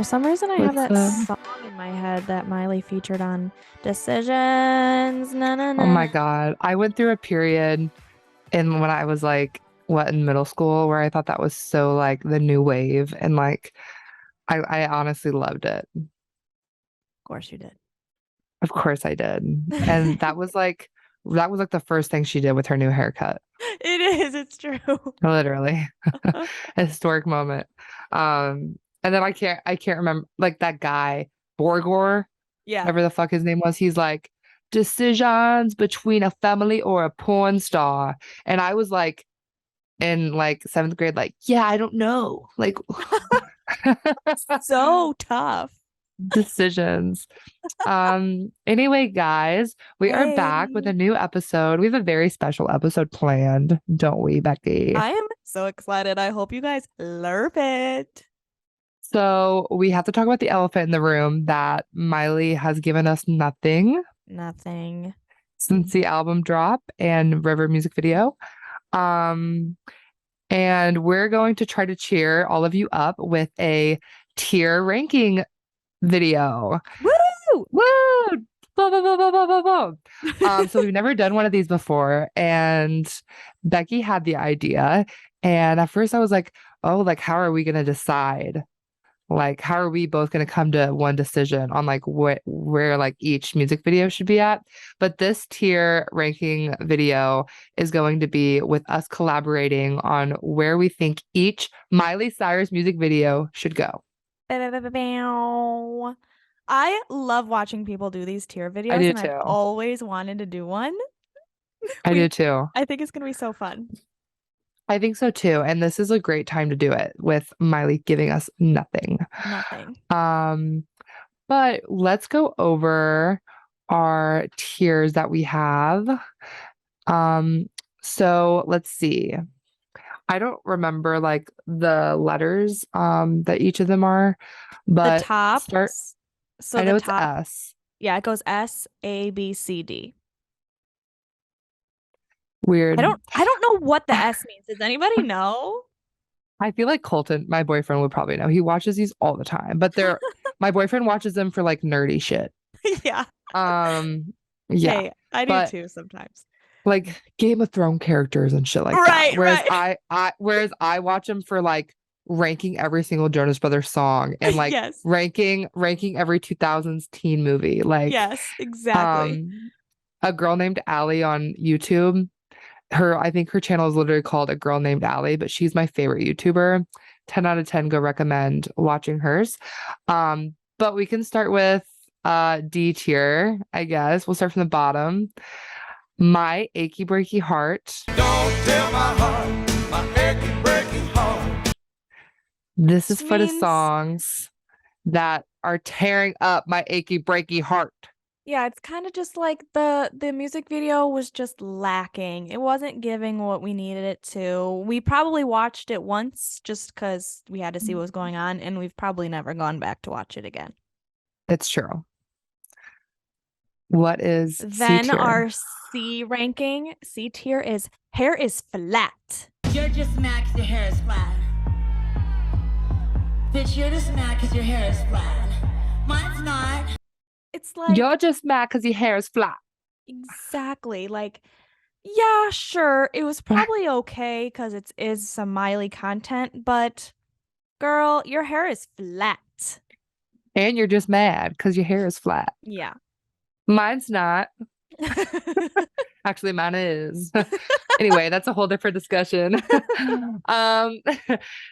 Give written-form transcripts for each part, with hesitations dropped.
For some reason, I have What's that song in my head that Miley featured on Decisions. Na na Oh my na. God. I went through a period in when I was like, what, in middle school where I thought that was so like the new wave. And like, I honestly loved it. Of course you did. Of course I did. And that was like the first thing she did with her new haircut. It is. It's true. Literally. A historic moment. And then I can't remember like that guy, Borgor, Yeah. whatever the fuck his name was. He's like, decisions between a family or a porn star. And I was like in like seventh grade, like, yeah, I don't know. Like So tough. decisions. Anyway, guys, we are back with a Hey. new episode. We have a very special episode planned, don't we, Becky? I am so excited. I hope you guys love it. So we have to talk about the elephant in the room that Miley has given us nothing Nothing. since the album drop and River music video. Um, and we're going to try to cheer all of you up with a tier ranking video. Woo! Woo! Blah, blah, blah, blah, blah, blah, blah. So we've never done one of these before, and Becky had the idea. And at first I was like, oh, like, how are we gonna decide? Like, how are we both going to come to one decision on like where like each music video should be at? But this tier ranking video is going to be with us collaborating on where we think each Miley Cyrus music video should go. Bow. I love watching people do these tier I videos, do and I've too. always wanted to do one. I do too. I think it's gonna be so fun. I think so too. And this is a great time to do it with Miley giving us nothing. Nothing. But let's go over our tiers that we have. So let's see. I don't remember like the letters that each of them are, but The top. start. So I know the it's top. S. Yeah, it goes S, A, B, C, D. Weird. I don't know what the S means. Does anybody know? I feel like Colton, my boyfriend, would probably know. He watches these all the time, but my boyfriend watches them for like nerdy shit. Yeah. Yeah. Hey, I do too sometimes. Like Game of Thrones characters and shit like Right, that. Whereas right. I watch them for like ranking every single Jonas Brothers song and like Yes. ranking every 2000s teen movie. Like yes, exactly. A girl named Allie on YouTube. I think her channel is literally called A Girl Named Allie, but she's my favorite YouTuber. 10 out of 10, go recommend watching hers. But we can start with D tier, I guess. We'll start from the bottom. My Achy Breaky Heart. Don't tell my heart, my achy breaky heart. This is for the songs that are tearing up my achy breaky heart. Yeah, it's kind of just like the music video was just lacking. It wasn't giving what we needed it to. We probably watched it once just because we had to see what was going on, and we've probably never gone back to watch it again. It's true. What is Then C tier? our C ranking, C tier is hair is flat. You're just mad because your hair is flat. Bitch, you're just mad because your hair is flat. Mine's not. It's like you're just mad because your hair is flat. Exactly. Like, yeah, sure. It was probably okay because it is some Miley content, but girl, your hair is flat. And you're just mad because your hair is flat. Yeah. Mine's not. Actually, mine is. Anyway, that's a whole different discussion.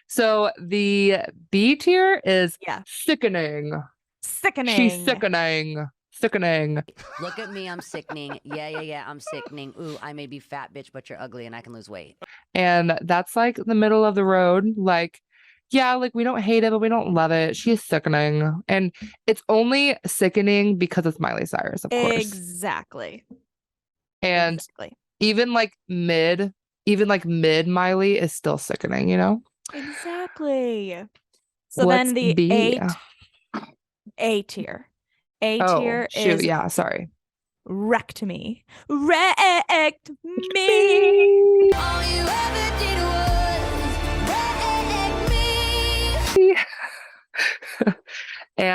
So the B tier is sickening. Sickening. She's sickening. Sickening. Look at me, I'm sickening. Yeah, I'm sickening. Ooh, I may be fat, bitch, but you're ugly and I can lose weight. And that's like the middle of the road. Like, yeah, like we don't hate it, but we don't love it. She's sickening. And it's only sickening because it's Miley Cyrus, of course. Exactly. And even like mid Miley is still sickening, you know? Exactly. So What's then the B? A tier. A Oh, tier shoot, is yeah, sorry. Wrecked Me. Wrecked Me. All you ever did was wreck me.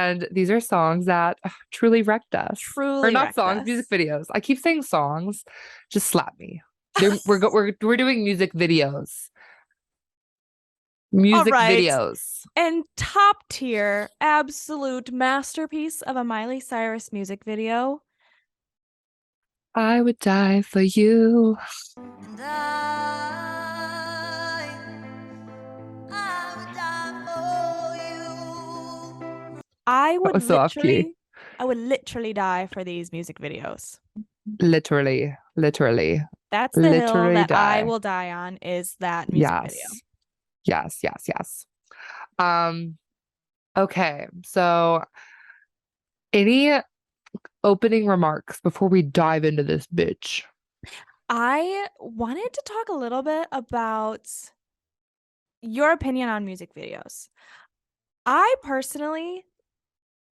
And these are songs that truly wrecked us. Or Truly not wrecked songs, us. music videos. I keep saying songs. Just slap me. We're doing music videos. All Music right. videos. And top tier, absolute masterpiece of a Miley Cyrus music video. I would die for you. And I would die for you. I That would was so off key. literally die for these music videos. Literally. That's the hill Literally that I die. will die on, is that music video. Yes. Okay. So any opening remarks before we dive into this bitch? I wanted to talk a little bit about your opinion on music videos. I personally,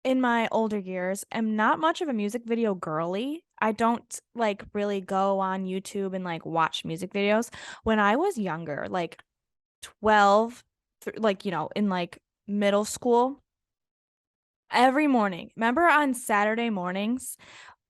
in my older years, am not much of a music video girly. I don't like really go on YouTube and like watch music videos. When I was younger, like 12, like, in like middle school, every morning, remember on Saturday mornings,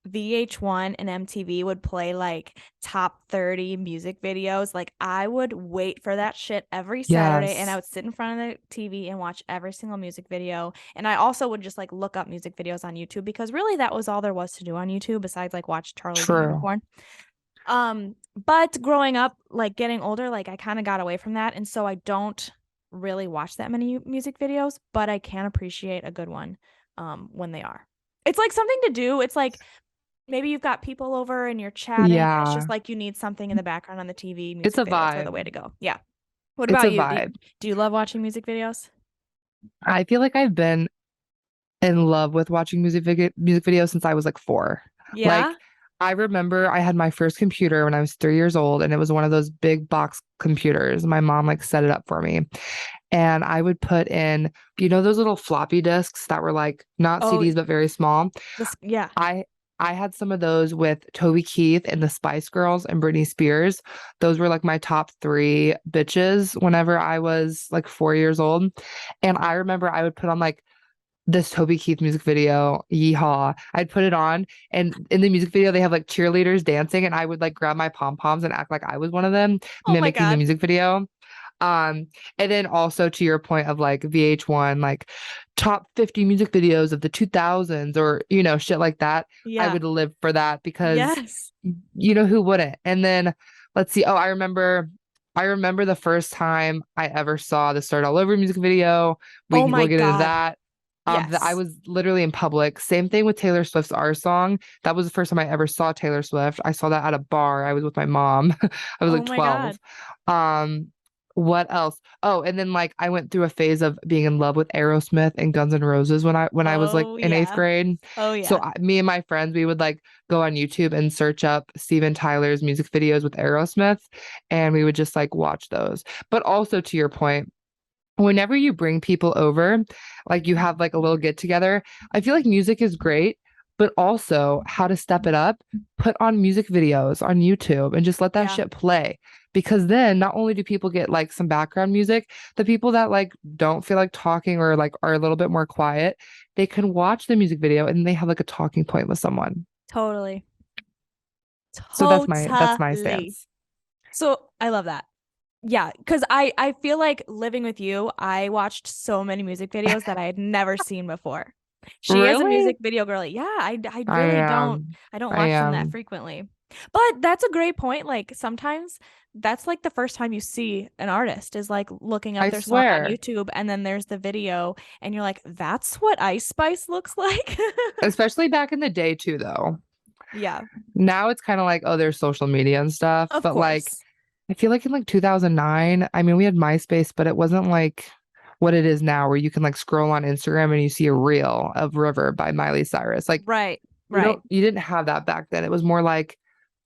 VH1 and MTV would play like top 30 music videos. Like I would wait for that shit every Saturday and I Yes. would sit in front of the TV and watch every single music video. And I also would just like look up music videos on YouTube because really that was all there was to do on YouTube besides like watch Charlie the True. Unicorn. But growing up, like getting older, like I kind of got away from that. And so I don't really watch that many music videos, but I can appreciate a good one when they are. It's like something to do. It's like maybe you've got people over and you're chatting and it's Yeah. just like you need something in the background on the TV. It's Music a videos are the way vibe. to go. Yeah. What It's a about you? vibe. Do you love watching music videos? I feel like I've been in love with watching music videos since I was like 4. Yeah. Like I remember I had my first computer when I was 3 years old, and it was one of those big box computers. My mom like set it up for me. And I would put in, those little floppy disks that were like not Oh, CDs but very small. yeah. I had some of those with Toby Keith and the Spice Girls and Britney Spears. Those were like my top 3 bitches whenever I was like 4 years old. And I remember I would put on like this Toby Keith music video, Yeehaw. I'd put it on, and in the music video they have like cheerleaders dancing, and I would like grab my pom-poms and act like I was one of them, Oh my mimicking the God. music video. And then also to your point of like VH1, like top 50 music videos of the 2000s or, shit like that. I Yeah. would live for that because Yes. who wouldn't? And then let's see. Oh, I remember the first time I ever saw the Start All Over music video. Oh We'll my get into God. that. I Yes. was literally in public. Same thing with Taylor Swift's Our Song. That was the first time I ever saw Taylor Swift. I saw that at a bar. I was with my mom. I was Oh like my God. 12. What else? Oh, and then like I went through a phase of being in love with Aerosmith and Guns N' Roses when I was like Oh in 8th yeah. grade. Oh So yeah. me and my friends, we would like go on YouTube and search up Steven Tyler's music videos with Aerosmith, and we would just like watch those. But also to your point, whenever you bring people over, like you have like a little get together, I feel like music is great, but also how to step it up, put on music videos on YouTube and just let that Yeah. shit play. Because then not only do people get like some background music, the people that like don't feel like talking or like are a little bit more quiet, they can watch the music video and they have like a talking point with someone. Totally. So that's my Totally. stance. So I love that. Yeah, because I feel like living with you, I watched so many music videos that I had never seen before. She as a Really? music video girly. Yeah, I I really don't am. I don't I watch them that am. frequently. But that's a great point. Like sometimes that's like the first time you see an artist is like looking up I their song on swear. YouTube and then there's the video and you're like, that's what Ice Spice looks like. Especially back in the day too, though. Yeah, Now it's kind of like, oh, there's social media and stuff. of But like, course. I feel like in like 2009, I mean, we had MySpace, but it wasn't like what it is now, where you can like scroll on Instagram and you see a reel of River by Miley Cyrus. Like, Right, right. you didn't have that back then. It was more like,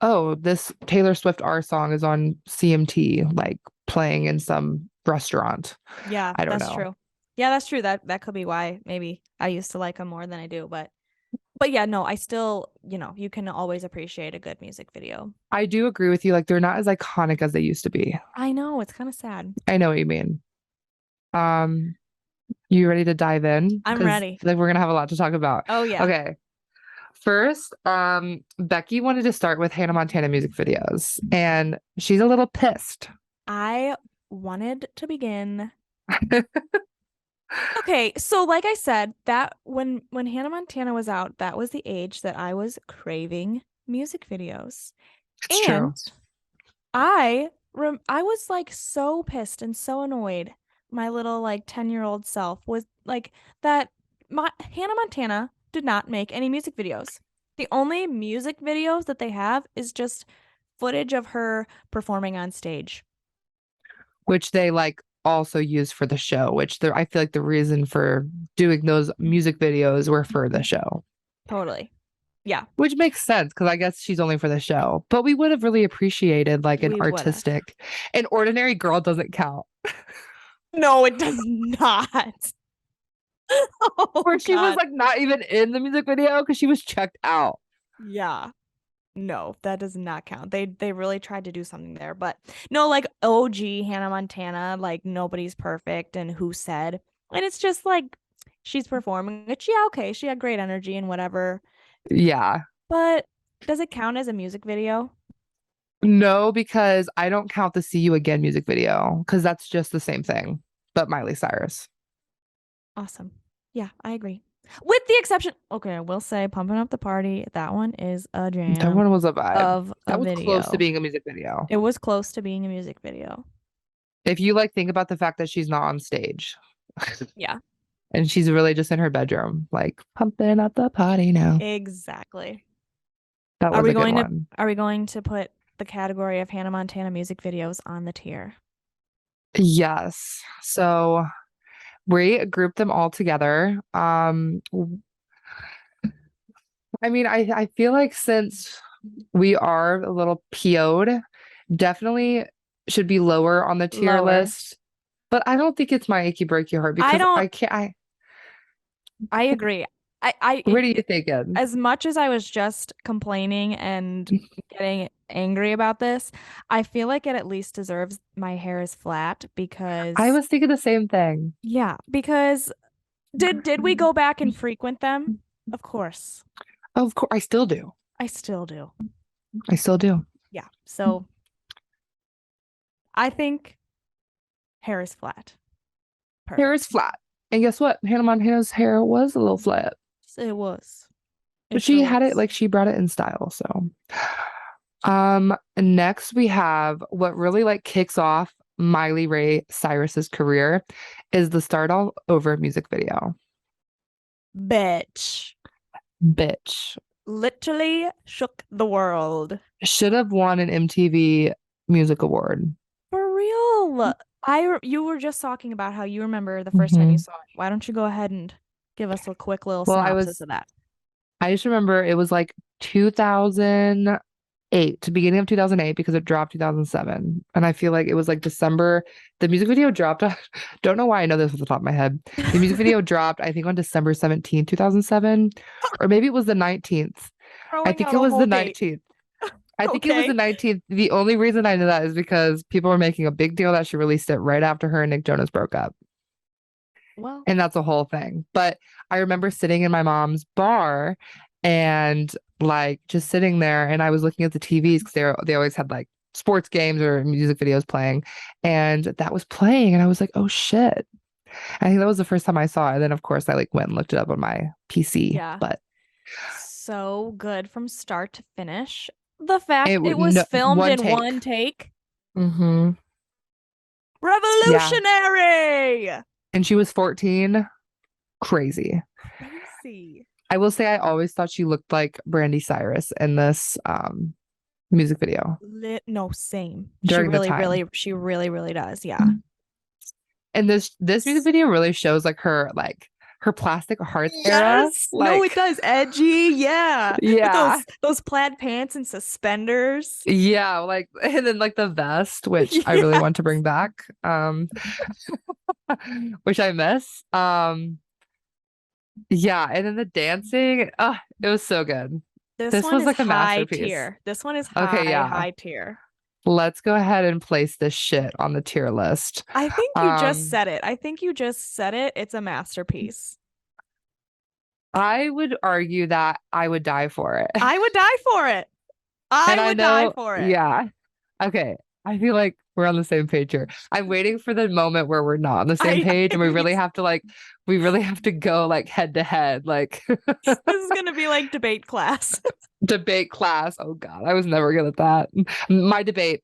oh, this Taylor Swift Our Song is on CMT, like playing in some restaurant. Yeah, I don't that's know. true. Yeah, that's true. That could be why maybe I used to like them more than I do, but yeah, no, I still, you can always appreciate a good music video. I do agree with you. Like, they're not as iconic as they used to be. I know, it's kind of sad. I know what you mean. Um, You ready to dive in? I'm Because ready. like we're gonna have a lot to talk about. Oh yeah. Okay. First, Becky wanted to start with Hannah Montana music videos, and she's a little pissed. I wanted to begin. Okay, so like I said, that when Hannah Montana was out, that was the age that I was craving music videos. It's true. And I was like so pissed and so annoyed. My little like 10-year-old self was like that Hannah Montana did not make any music videos. The only music videos that they have is just footage of her performing on stage. Which they like also use for the show, which I feel like the reason for doing those music videos were for the show. Totally. Yeah, Which makes sense because I guess she's only for the show. But we would have really appreciated like an we would have. an ordinary girl doesn't count. No, it does not. Oh, Where she was God. like not even in the music video because she was checked out. Yeah. No, that does not count. They really tried to do something there, but no, like OG Hannah Montana, like nobody's perfect and who said. And it's just like she's performing it. Yeah, okay, she had great energy and whatever. Yeah. But does it count as a music video? No, because I don't count the See You Again music video because that's just the same thing, but Miley Cyrus. Awesome. Yeah, I agree. With the exception, okay, I will say Pumping Up the Party, that one is a That jam one was a vibe. of That a was video. close to being a music video. It was close to being a music video. If you like think about the fact that she's not on stage. Yeah. And she's really just in her bedroom, like pumping up the party now. Exactly. That was a good one. Are we going to put the category of Hannah Montana music videos on the tier? Yes. So we grouped them all together. I mean, I feel like since we are a little PO'd, definitely should be lower on the tier Lower. list. But I don't think it's my achy breaky heart because I can't. I agree. Where do you think it? As much as I was just complaining and getting angry about this, I feel like it at least deserves My Hair is Flat because I was thinking the same thing. yeah, because did we go back and frequent them? Of course. Of course, I still do. I still do. I still do. Yeah. So I think Hair is Flat. Perfect. Hair is flat. And guess what? Hannah Montana's hair was a little flat. It was. But she had it like she brought it in style. So next we have what really like kicks off Miley Cyrus's career is the Start All Over music video. Bitch. Literally shook the world. Should have won an MTV Music Award. For real. You were just talking about how you remember the first time you saw it. Why don't you go ahead and give us a quick little synopsis of that? I just remember it was like 2008, beginning of 2008, because it dropped 2007. And I feel like it was like December. The music video dropped. Don't know why I know this off the top of my head. The music video dropped, I think, on December 17th, 2007. Or maybe it was the 19th. I think it was the 19th. I think it was the 19th. The only reason I know that is because people were making a big deal that she released it right after her and Nick Jonas broke up. Well, and that's a whole thing. But I remember sitting in my mom's bar and like just sitting there, and I was looking at the TVs because they always had like sports games or music videos playing, and that was playing, and I was like, oh shit. I think that was the first time I saw it. And then of course I like went and looked it up on my PC. Yeah. But so good from start to finish. The fact it was filmed in one take. Mm-hmm. Revolutionary. Yeah. And she was 14. Crazy. I will say I always thought she looked like Brandy Cyrus in this music video. No, same. During she really, the time. she really does. Yeah. And this music video really shows like her plastic hearts era. No, it does. Edgy. Yeah. Yeah. With those plaid pants and suspenders. Yeah, like, and then like the vest, which I really want to bring back. Which I miss. Yeah, and then the dancing, it was so good. This one was is like a high masterpiece. tier. This one is high tier. let's go ahead and place this shit on the tier list. I think you just Um, said it. I think you just said it. It's a masterpiece. I would argue that I would die for it. I would die for it. And I I would die know, for it. yeah. Okay. I feel like we're on the same page here. I'm waiting for the moment where we're not on the same I page and we really have to go like head to head, like This is gonna be like debate class. debate class. Oh God, I was never good at that. My debate.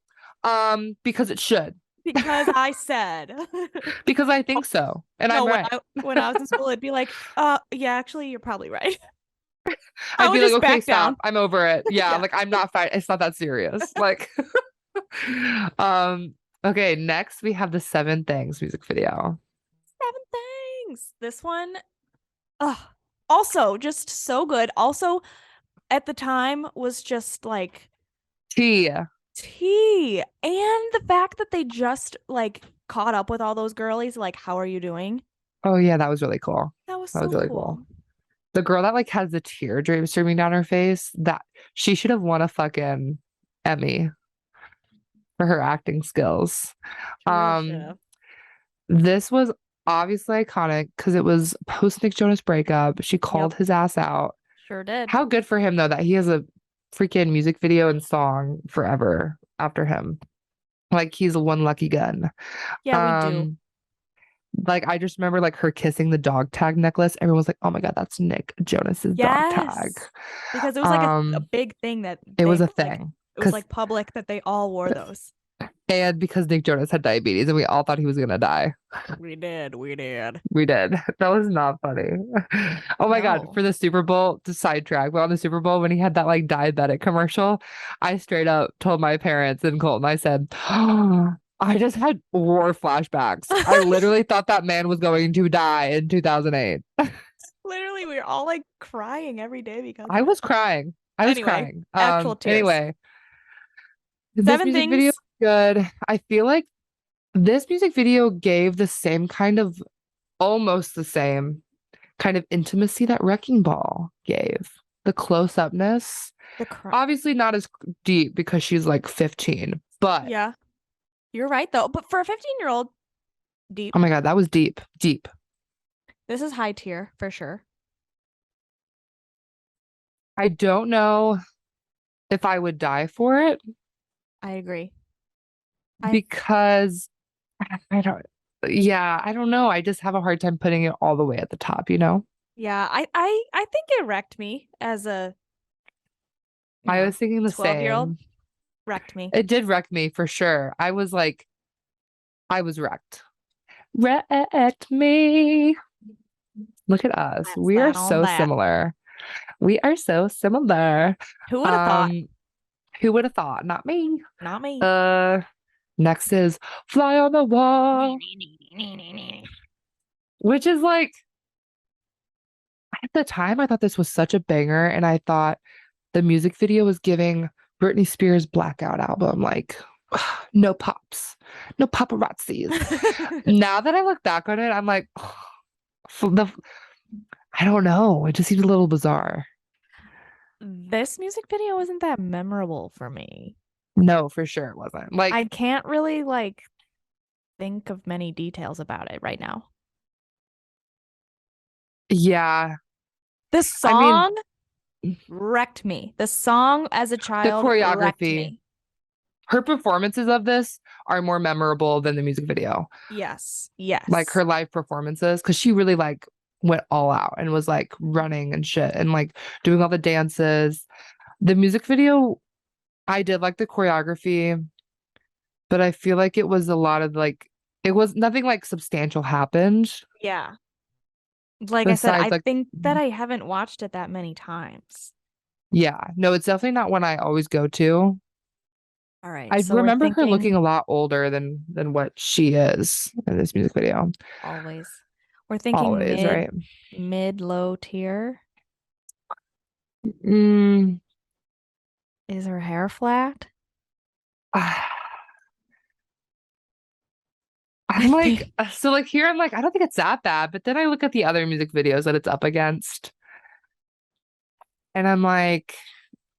Because it should. Because I said. Because I think so. And No, I'm right. when I was in school, it'd be like, yeah, actually, you're probably right. I I'd would be like, just okay, back stop. down. I'm over it. Yeah, Yeah. like I'm not fine. It's not that serious. Like okay, next we have the Seven Things music video. 7 things. This one, also just so good. Also, at the time, was just like T. tea. And the fact that they just like caught up with all those girlies, like, how are you doing? Oh yeah, that was really cool. That was That was so really cool. cool. The girl that like has the teardrop streaming down her face, that she should have won a fucking Emmy for her acting skills. She really should Um, have. this was obviously iconic because it was post Nick Jonas breakup. She called Yep. his ass out. Sure did. How good for him though that he has a freaking music video and song forever after him. Like he's one lucky gun. Yeah, we do. Like I just remember like her kissing the dog tag necklace. Everyone was like, "Oh my God, that's Nick Jonas's dog tag." Yes. Because it was like a Um, big thing that it was they a like thing it was like public that they all wore those. and because Nick Jonas had diabetes and we all thought he was gonna die. We did. We did. We did. That was not funny. Oh my God, No. for the Super Bowl, to sidetrack, but on the Super Bowl when he had that like diabetic commercial, I straight up told my parents and Colton, I said, oh, I just had war flashbacks. I literally thought that man was going to die in 2008. Literally, we were all like crying every day because I of was it. crying. I was Anyway, crying. actual tears. Anyway, this 7 music video things. is good. I feel like this music video gave the same kind of, almost the same kind of intimacy that Wrecking Ball gave. The close-upness. The cry. Obviously not as deep because she's like 15, but Yeah. You're right though. But for a 15-year-old, deep. oh my God, that was deep, deep. This is high tier for sure. I don't know if I would die for it I agree. because I don't, yeah, I don't know. I just have a hard time putting it all the way at the top, you know? Yeah, I think it wrecked me as a I was thinking the 12-year-old. same. Wrecked me. It did wreck me for sure. I was like, I was wrecked. Wrecked me. Look at us. That's We are that on so that. similar. We are so similar. Who would have thought? Who would have thought? Not me. Not me. Next is Fly on the Wall, which is like at the time I thought this was such a banger, and I thought the music video was giving Britney Spears Blackout album, like no pops, no paparazzis. Now that I look back on it, I'm like, I don't know. It just seems a little bizarre. This music video wasn't that memorable for me. No, for sure it wasn't. Like I can't really like think of many details about it right now. yeah, The song mean, wrecked me. The song as a the child wrecked choreography, me. her performances of this are more memorable than the music video. Yes. Yes. Like her live performances, because she really like went all out and was like running and shit and like doing all the dances. The music video, I did like the choreography, but I feel like it was a lot of like, it was nothing like substantial happened. Yeah. Like I said, Besides, I like, think that I haven't watched it that many times. yeah, no, it's definitely not one I always go to. All right. I So we're remember her thinking looking a lot older than what she is in this music video. always. We're thinking Always, right? mid low tier. Mm, Is her hair flat? I'm like, so like here I'm like, I don't think it's that bad, but then I look at the other music videos that it's up against, and I'm like,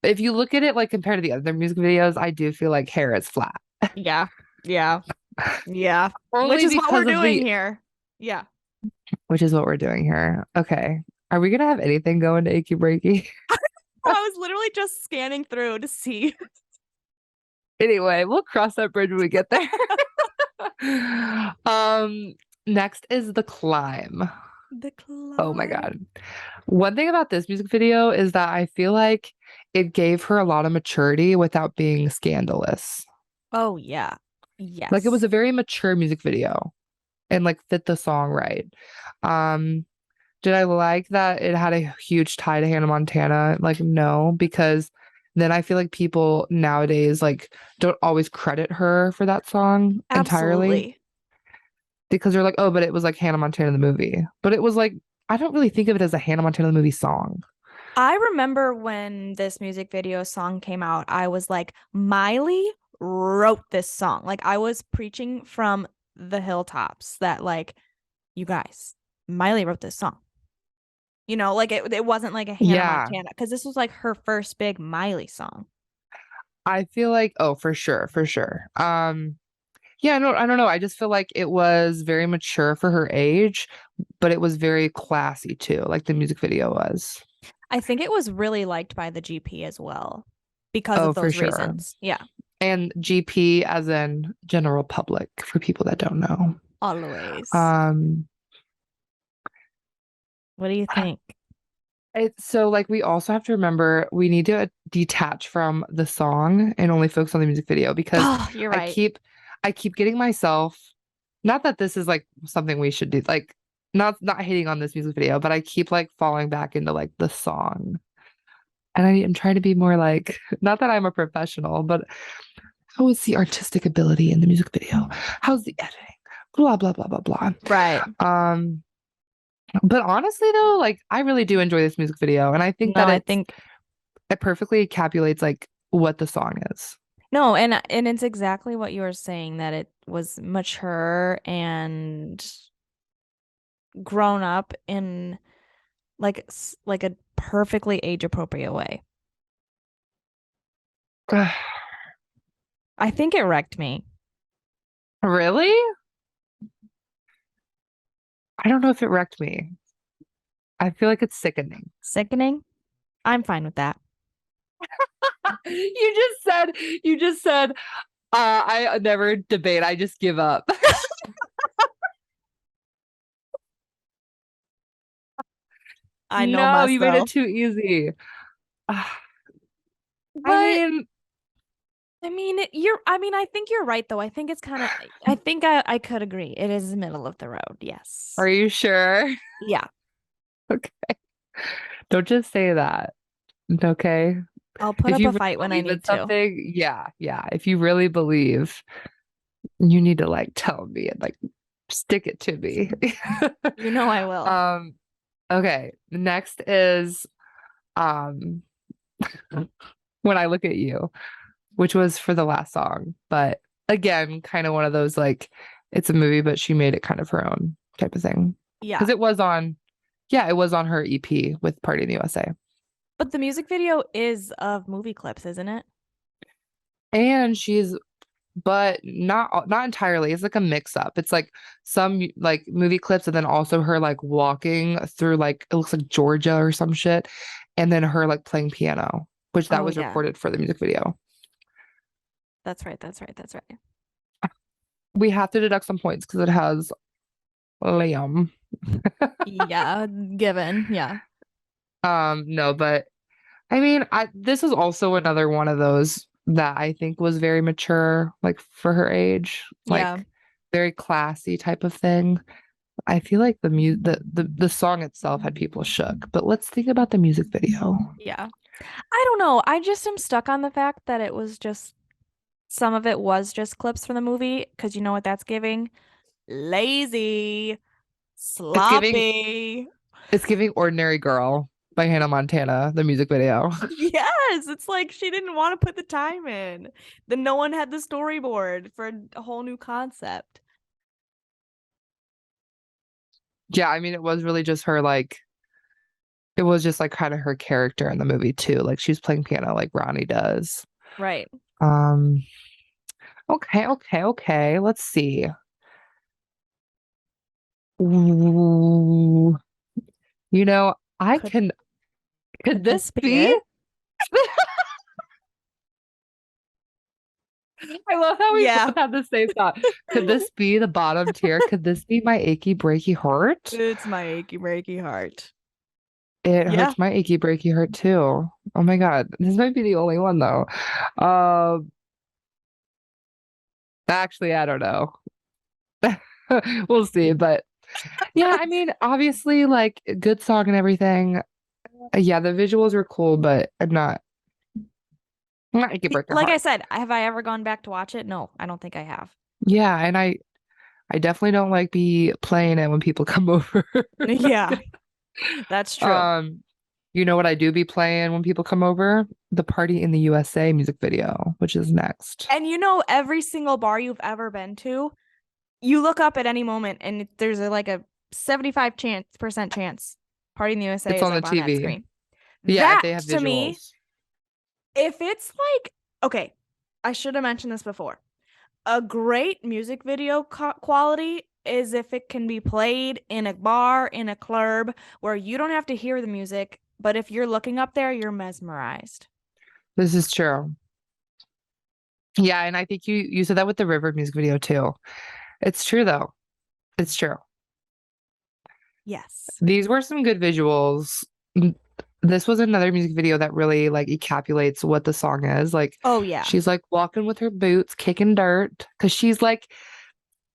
If you look at it like compared to the other music videos, I do feel like Hair is flat. Yeah. Yeah. Yeah. Which Only is what we're because of doing the here. Yeah. which is what we're doing here. Okay. Are we gonna have anything going to Achy Breaky? I was literally just scanning through to see. Anyway, we'll cross that bridge when we get there. Um, next is The Climb. The Oh my climb. God. One thing about this music video is that I feel like it gave her a lot of maturity without being scandalous. Oh yeah. Like it was Yes. a very mature music video and like fit the song right. Um, did I like that it had a huge tie to Hannah Montana? Like, no, because then I feel like people nowadays like don't always credit her for that song entirely Absolutely. because they're like, oh, but it was like Hannah Montana the movie. But it was like, I don't really think of it as a Hannah Montana the movie song. I remember when this music video song came out, I was like, Miley wrote this song. Like I was preaching from the hilltops that like, you guys, Miley wrote this song. You know, like it wasn't like a Hannah Yeah, Montana because this was like her first big Miley song. I feel like, oh, for sure. Yeah, I don't know. I just feel like it was very mature for her age, but it was very classy too, like the music video was. I think it was really liked by the GP as well because Oh, of for those sure. reasons. Yeah, And GP as in general public for people that don't know. always. Um, What do you think? it's so like we also have to remember we need to detach from the song and only focus on the music video because Oh, you're I right. keep I keep getting myself, not that this is like something we should do, like not hating on this music video, but I keep like falling back into like the song. And I'm trying to be more like, not that I'm a professional, but how is the artistic ability in the music video? How's the editing? Blah blah blah blah blah. Right. Um, but honestly though, like I really do enjoy this music video, and I think No, that I think it perfectly encapsulates like what the song is. no, and it's exactly what you were saying that it was mature and grown up in like a perfectly age appropriate way. I think it wrecked me. Really? I don't know if it wrecked me. I feel like it's sickening. Sickening? I'm fine with that. You just said, I never debate, I just give up. I know No, you made it myself. too easy. I But mean, I mean, I think you're right though. I think it's kind of I think I could agree. It is middle of the road. are Yes. you sure? Yeah. Okay. Don't just say that. Okay. I'll put If up you a really fight when I believe in need to. something, yeah, yeah. If you really believe, you need to like tell me and like stick it to me. You know I will. Um, okay. Next is um When I Look at You, which was for the last song. But again, kind of one of those like it's a movie, but she made it kind of her own type of thing. Because Yeah. it was on, yeah, it was on her EP with Party in the USA. But the music video is of movie clips, isn't it? And she's but not entirely. It's like a mix up. It's like some like movie clips and then also her like walking through like it looks like Georgia or some shit, and then her like playing piano, which that Oh was yeah. recorded for the music video. That's right. That's right. That's right. We have to deduct some points because it has Liam. Yeah, given. Yeah. No, but I mean, this is also another one of those that I think was very mature, like for her age, Yeah. like very classy type of thing. I feel like the song itself had people shook, but let's think about the music video. Yeah. I don't know. I just am stuck on the fact that it was just some of it was just clips from the movie because you know what that's giving? Lazy, It's giving sloppy. it's giving Ordinary Girl by Hannah Montana, the music video. Yes, it's like she didn't want to put the time in. Then no one had the storyboard for a whole new concept. Yeah, I mean it was really just her like It was just like kind of her character in the movie too. Like she's playing piano like Ronnie does. Right. Um, okay. Let's see. Ooh, you know, I Could can could could this this be be? it? I love how we Yeah. both have the same thought. Could this be the bottom tier? Could this be my achy breaky heart? It's my achy breaky heart. It Yeah. hurts my achy breaky heart too. Oh my God. This might be the only one though. Um, actually, I don't know. We'll see. But yeah, I mean, obviously, like good song and everything. Yeah, the visuals are cool, but I'm not achy breaky Like I heart. said, have I ever gone back to watch it? No, I don't think I have. Yeah, and I definitely don't like be playing it when people come over. Yeah, that's true. Um, you know what I do be playing when people come over? The Party in the USA music video, which is next. And every single bar you've ever been to, you look up at any moment and there's like a 75% chance Party in the USA It's is on the up on that TV. screen. Yeah, if That they have to me, visuals. if it's like, okay, I should have mentioned this before. A great music video quality is if it can be played in a bar, in a club, where you don't have to hear the music, but if you're looking up there, you're mesmerized. This is true. Yeah, and I think you said that with the River music video too. It's true though. It's true. Yes. These were some good visuals. This was another music video that really like encapsulates what the song is. Like Oh, yeah. she's like walking with her boots, kicking dirt, because she's like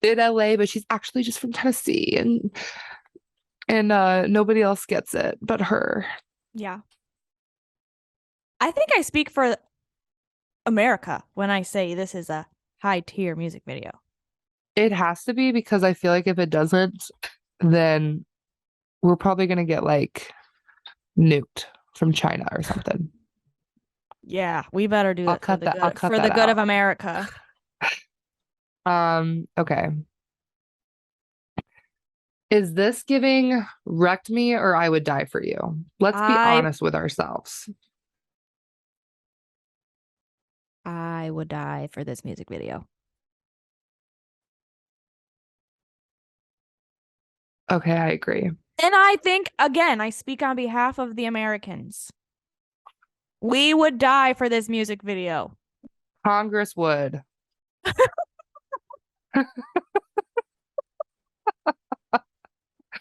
in LA, but she's actually just from Tennessee and nobody else gets it but her. Yeah. I think I speak for America when I say this is a high tier music video. It has to be because I feel like if it doesn't, then we're probably gonna get like nuked from China or something. Yeah, we better do it for the I'll good cut for the that good of out. America. Okay. Is this giving wrecked me or I would die for you? Let's be I honest with ourselves. I would die for this music video. Okay, I agree. And I think, again, I speak on behalf of the Americans. We would die for this music video. Congress would.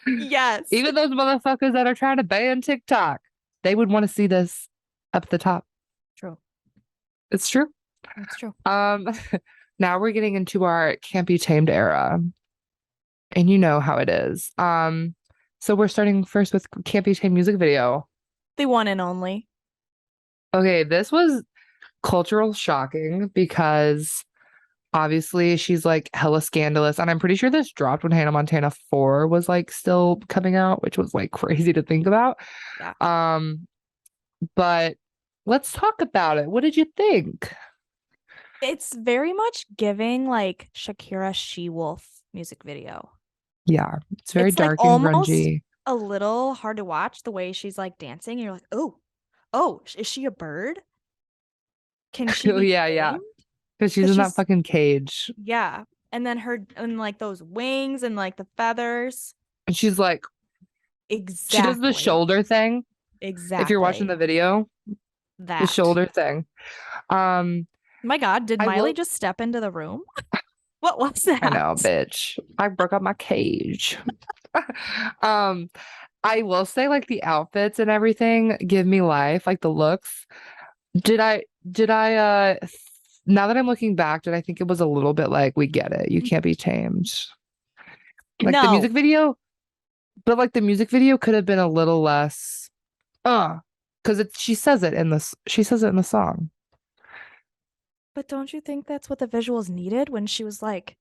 Yes. Even those motherfuckers that are trying to ban TikTok, they would want to see this up at the top. True. It's true. That's true. Um, now we're getting into our Can't Be Tamed era. And you know how it is. So we're starting first with Can't Be Tamed music video. The one and only. Okay, this was cultural shocking because obviously she's like hella scandalous. And I'm pretty sure this dropped when Hannah Montana 4 was like still coming out, which was like crazy to think about. Yeah. But let's talk about it. What did you think? It's very much giving like Shakira She-Wolf music video. Yeah, it's very It's like dark and almost grungy. a little hard to watch the way she's like dancing. You're like, oh, is she a bird? Can she Oh, be yeah. tamed? Because she's 'Cause in that she's fucking cage. yeah. And then her and like those wings and like the feathers. And she's like, she does the Exactly. shoulder thing. If you're watching Exactly. the video, the That. shoulder thing. Um, My God, did I Miley will. just step into the room? What was I know, that? bitch. I broke up my cage. um, I will say, like the outfits and everything give me life, like the looks. Did I now that I'm looking back, did I think it was a little bit like we get it, you can't be tamed. Like the No, music video, but like the music video could have been a little less because she says it in the song. but don't you think that's what the visuals needed when she was like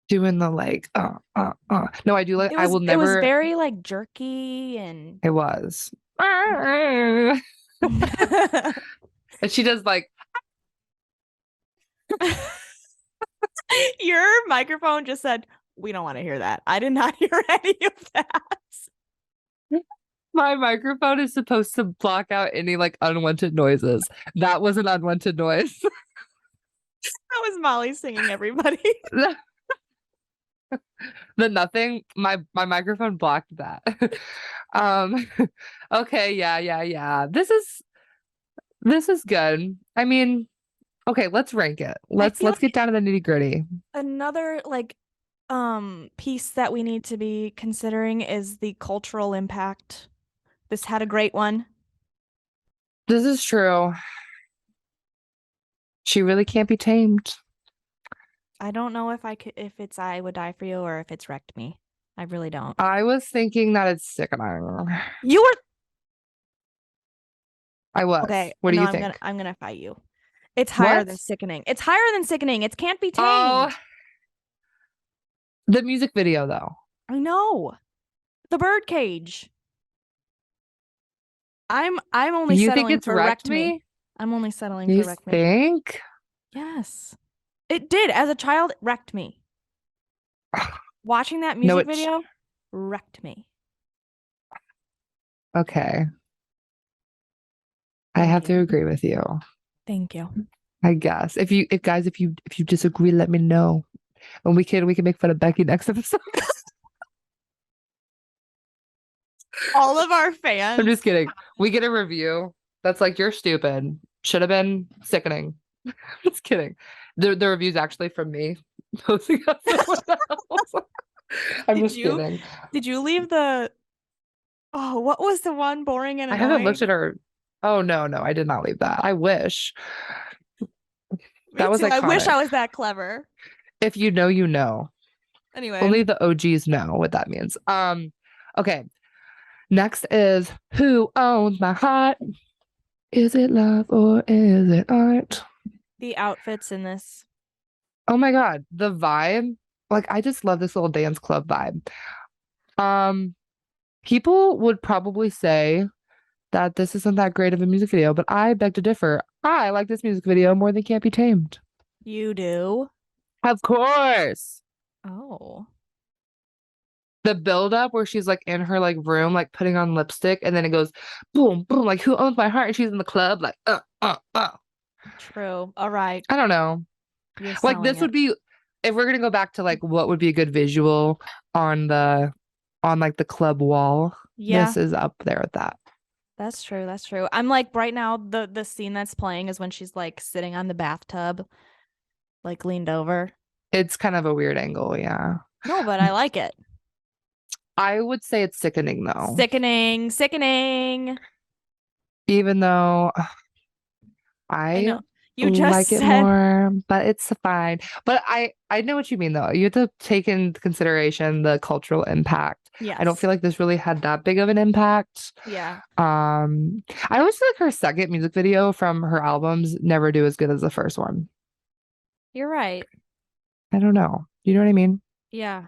Doing the like no, I do like I will it was never very like jerky and it was and she does like your microphone just said, we don't want to hear that. I did not hear any of that. My microphone is supposed to block out any like unwanted noises. That was an unwanted noise. That was Molly singing, everybody. The nothing, my microphone blocked that. Um, okay, yeah. This is good. I mean, okay, let's rank it. I Let's feel get down to the nitty-gritty. another like piece that we need to be considering is the cultural impact. This had a great one. This is true. She really can't be tamed. I don't know if it's I Would Die For You or if it's Wrecked Me. I really don't. I was thinking that it's sickening. You were I was. okay. What do no, you I'm think? gonna fight you. It's higher What? than sickening. It's higher than sickening. It can't be tamed. Oh, the music video though. I know. The birdcage. I'm only You think settling it's for wrecked Wrecked Me. me? I'm only settling You for Wrecked Me. think? Yes. It did. As a child, it wrecked me. Watching that No, music video wrecked me. Okay. I Thank have you. to agree with you. Thank you. I guess. If you disagree, let me know. And we can make fun of Becky next episode. All of our fans. I'm just kidding. We get a review that's like, you're stupid. Should have been sickening. Just kidding. The review's actually from me posting on someone else. I'm Did just you? kidding. Did you leave the what was the one boring and I annoying? haven't looked at her. Oh no, I did not leave that. I wish. That was too. I wish iconic. I was that clever. If you know, you know. Anyway. Only the OGs know what that means. Okay. Next is Who Owns My Heart? Is it love or is it art? The outfits in this. Oh my God, the vibe. Like, I just love this little dance club vibe. People would probably say that this isn't that great of a music video, but I beg to differ. I like this music video more than Can't Be Tamed. You do? Of course. Oh. The build up where she's like in her like room, like putting on lipstick, and then it goes boom, boom, like Who Owns My Heart? And she's in the club, like True. All right. I don't know. You're Like this would be if we're gonna go back to like what would be a good visual on like the club wall. Yeah. This is up there with that. That's true. That's true. I'm like right now the scene that's playing is when she's like sitting on the bathtub, like leaned over. It's kind of a weird angle, yeah. No, but I like it. I would say it's sickening though. Sickening. Even though I I know. You just like it said more, but it's fine. But I know what you mean though. You have to take into consideration the cultural impact. yes. I don't feel like this really had that big of an impact. Yeah. I always feel like her second music video from her albums never do as good as the first one. You're right. I don't know. You know what I mean? Yeah.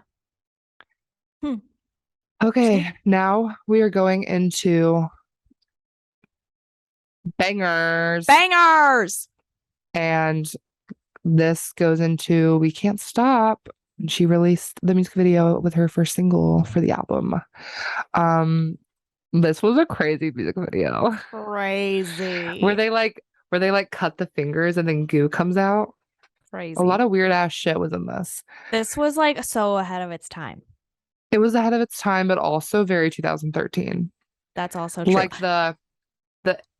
Okay, now we are going into bangers. Bangers. And this goes into We Can't Stop. She released the music video with her first single for the album. This was a crazy music video. Crazy. Where they like cut the fingers and then goo comes out. Crazy. A lot of weird ass shit was in this. This was like so ahead of its time. It was ahead of its time, but also very 2013. That's also true. Like the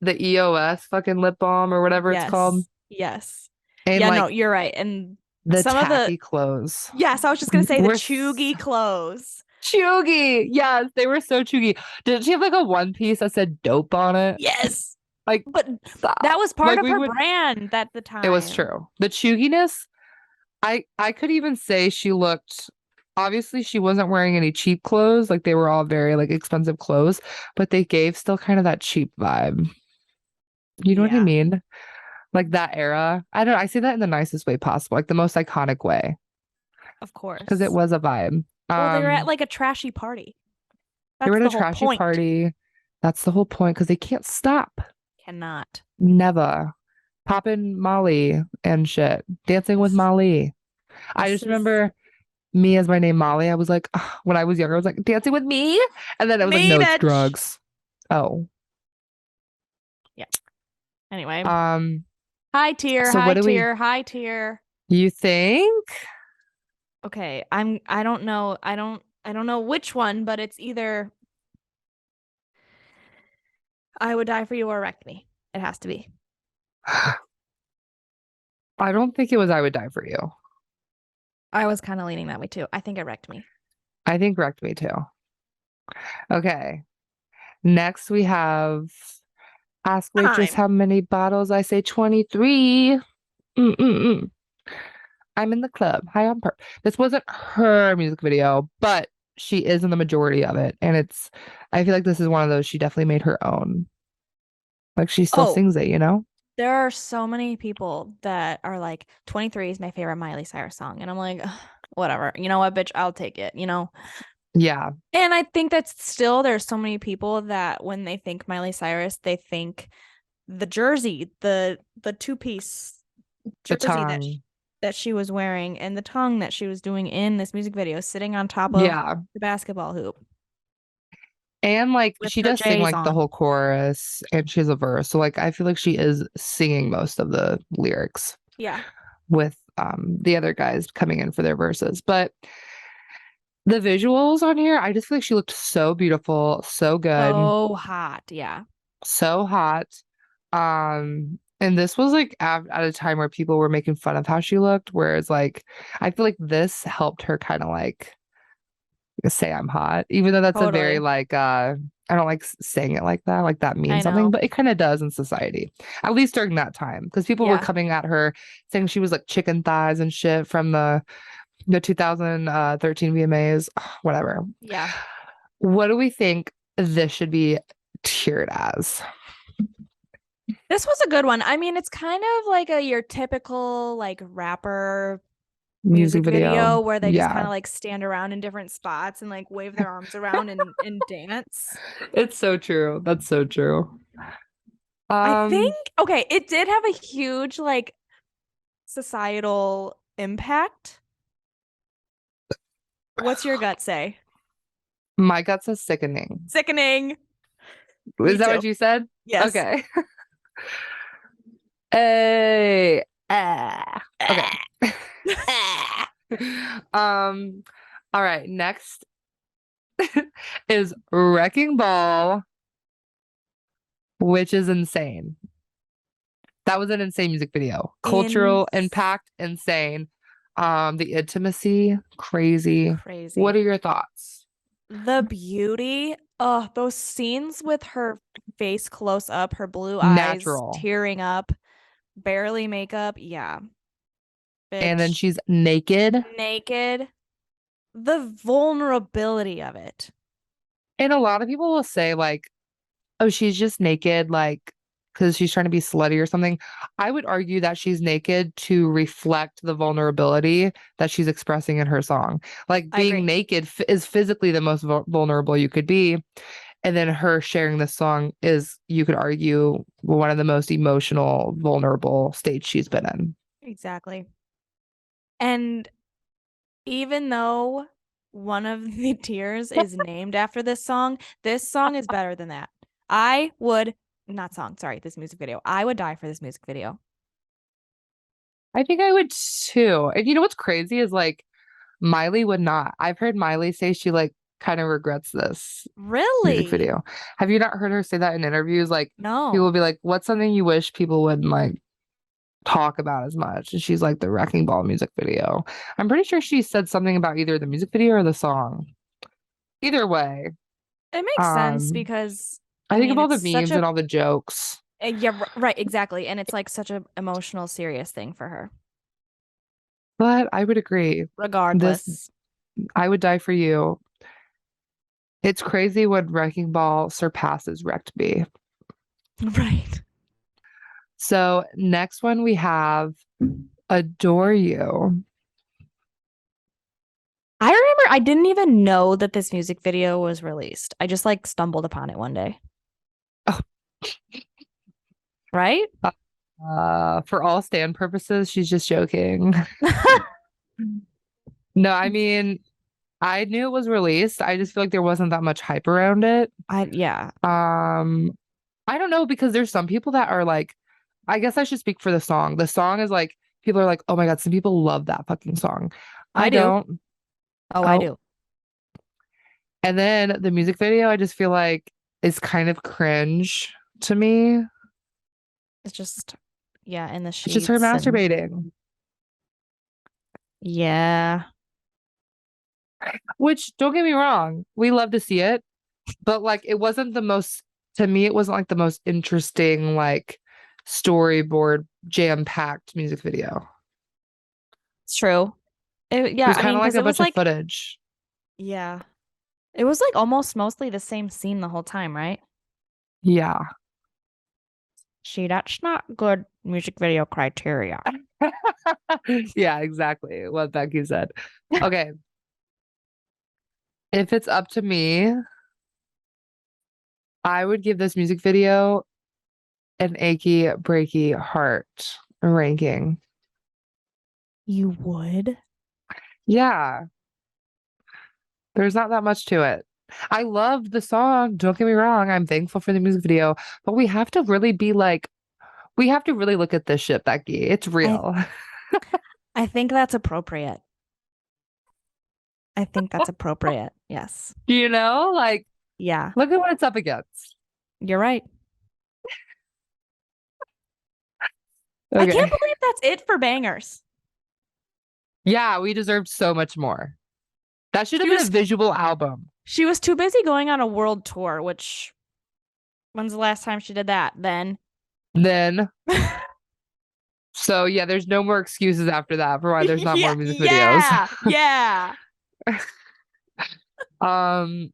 EOS fucking lip balm or whatever it's called. Yes. And yeah, like no, you're right. And the some of tacky the clothes. Yes, I was just gonna say the We're chuggy clothes. Chuggy. Yes, they were so chuggy. Didn't she have like a one piece that said dope on it? Yes. Like, but stop. that was part Like, of we her would- brand at the time. It was true. The chugginess, I could even say she looked, obviously she wasn't wearing any cheap clothes. Like they were all very like expensive clothes, but they gave still kind of that cheap vibe. You know what I Yeah. mean? Like that era. I don't know. I say that in the nicest way possible, like the most iconic way, Of course. because it was a vibe. Well, they were at like a trashy party. They were at That's a the whole trashy point. party. That's the whole point, because they can't stop. Cannot. Never. Popping Molly and shit. Dancing with This- Molly. I this just remember me as my name Molly. I was like, when I was younger, I was like, dancing with me? And then I was like, Me, no, it's bitch. drugs. Oh. Anyway, Um, high tier, so what high do we tier, high tier. you think? Okay, I don't know. I don't know which one, but it's either I Would Die for You or Wreck Me. It has to be. I don't think it was I Would Die for You. I was kind of leaning that way too. I think it wrecked me. I think Wrecked Me too. Okay. Next we have Ask Waitress Time. how many bottles. I say 23. Mm-mm-mm. I'm in the club. High on perp. This wasn't her music video, but she is in the majority of it. And I feel like this is one of those she definitely made her own. Like she still Oh, sings it, you know? there are so many people that are like 23 is my favorite Miley Cyrus song. And I'm like, "Ugh, whatever. You know what, bitch? I'll take it, you know? Yeah. And I think that's still there's so many people that when they think Miley Cyrus, they think the jersey, the two-piece The jersey tongue. that she was wearing and the tongue that she was doing in this music video, sitting on top of Yeah. the basketball hoop And like with she her does sing J's like the on. whole chorus and she has a verse. So like I feel like she is singing most of the lyrics Yeah. with the other guys coming in for their verses. But the visuals on here, I just feel like she looked so beautiful, so good, So hot. Yeah. so hot. And this was like at a time where people were making fun of how she looked, whereas like I feel like this helped her kind of like say I'm hot, even though that's a very Totally. like I don't like saying it like that I means something, know. but it kind of does in society, at least during that time, because people were Yeah. coming at her saying she was like chicken thighs and shit from the 2013 VMAs, whatever. Yeah. What do we think this should be tiered as? This was a good one. I mean, it's kind of like your typical like rapper Music music video. video where they just kind Yeah, of like stand around in different spots and like wave their arms around and dance. it's so true. That's so true. I think Um, okay, it did have a huge like societal impact. What's your gut say? my gut says sickening. Sickening. Is Me that too. what you said? Yes. Okay. Hey. Okay. Um, all right, next is Wrecking Ball, which is insane. That was an insane music video. In Cultural impact, insane. The intimacy, crazy. What crazy. are your thoughts? The beauty. Oh, those scenes with her face close up, her blue eyes Natural. tearing up, barely makeup. Yeah. And then Bitch. she's naked. Naked. The vulnerability of it. And a lot of people will say, like, oh, she's just naked, like, because she's trying to be slutty or something. I would argue that she's naked to reflect the vulnerability that she's expressing in her song. Like, I being agree. naked is physically the most vulnerable you could be. And then her sharing this song is, you could argue, one of the most emotional, vulnerable states she's been in. Exactly. And even though one of the tiers is named after this song is better than that. I would not song, sorry, this music video. I would die for this music video. I think I would too. And you know what's crazy is like Miley would not. I've heard Miley say she like kind of regrets this music Really? video. Have you not heard her say that in interviews? Like people will No. be like, "What's something you wish people wouldn't like talk about as much?" And she's like, "The Wrecking Ball music video." I'm pretty sure she said something about either the music video or the song. Either way, It makes sense um, because I I think of mean all the it's such memes a and all the jokes. yeah, right, exactly. And it's like such a emotional, serious thing for her. But I would agree. This, Regardless. I would die for you. It's crazy when Wrecking Ball surpasses Wrecked Me. Right. So next one we have Adore You. I remember I didn't even know that this music video was released. I just like stumbled upon it one day. Oh, Right? for all stand purposes, she's just joking. No, I mean, I knew it was released. I just feel like there wasn't that much hype around it. Yeah. Um, I don't know because there's some people that are like, I guess I should speak for the song. The song is like, people are like, oh my God, some people love that fucking song. I I do. don't. Oh, I Oh, do. and then the music video, I just feel like is kind of cringe to me. It's just, yeah, in the It's just her sheets and masturbating, yeah. which don't get me wrong, we love to see it, but like it wasn't the most, to me, it wasn't like the most interesting, like storyboard jam-packed music video. It's true. It Yeah, was I kind mean, of like because a it was bunch of like, footage. yeah, it was like almost mostly the same scene the whole time, right? Yeah. See, that's not good music video criteria. Yeah, exactly what Becky said. Okay. If it's up to me, I would give this music video an achy breaky heart ranking. You would? Yeah, there's not that much to it. I love the song, don't get me wrong. I'm thankful for the music video, but we have to really be like, we have to really look at this shit, Becky. It's I real. I think that's appropriate. I think that's appropriate. Yes. You know, like, Yeah, look at what it's up against. you're right. I can't Okay. believe that's it for bangers. Yeah, we deserved so much more. That should have She been a was visual album. she was too busy going on a world tour, which when's the last time she did that? Then. Then, so yeah, there's no more excuses after that for why there's not Yeah, more music videos. yeah, yeah. Um,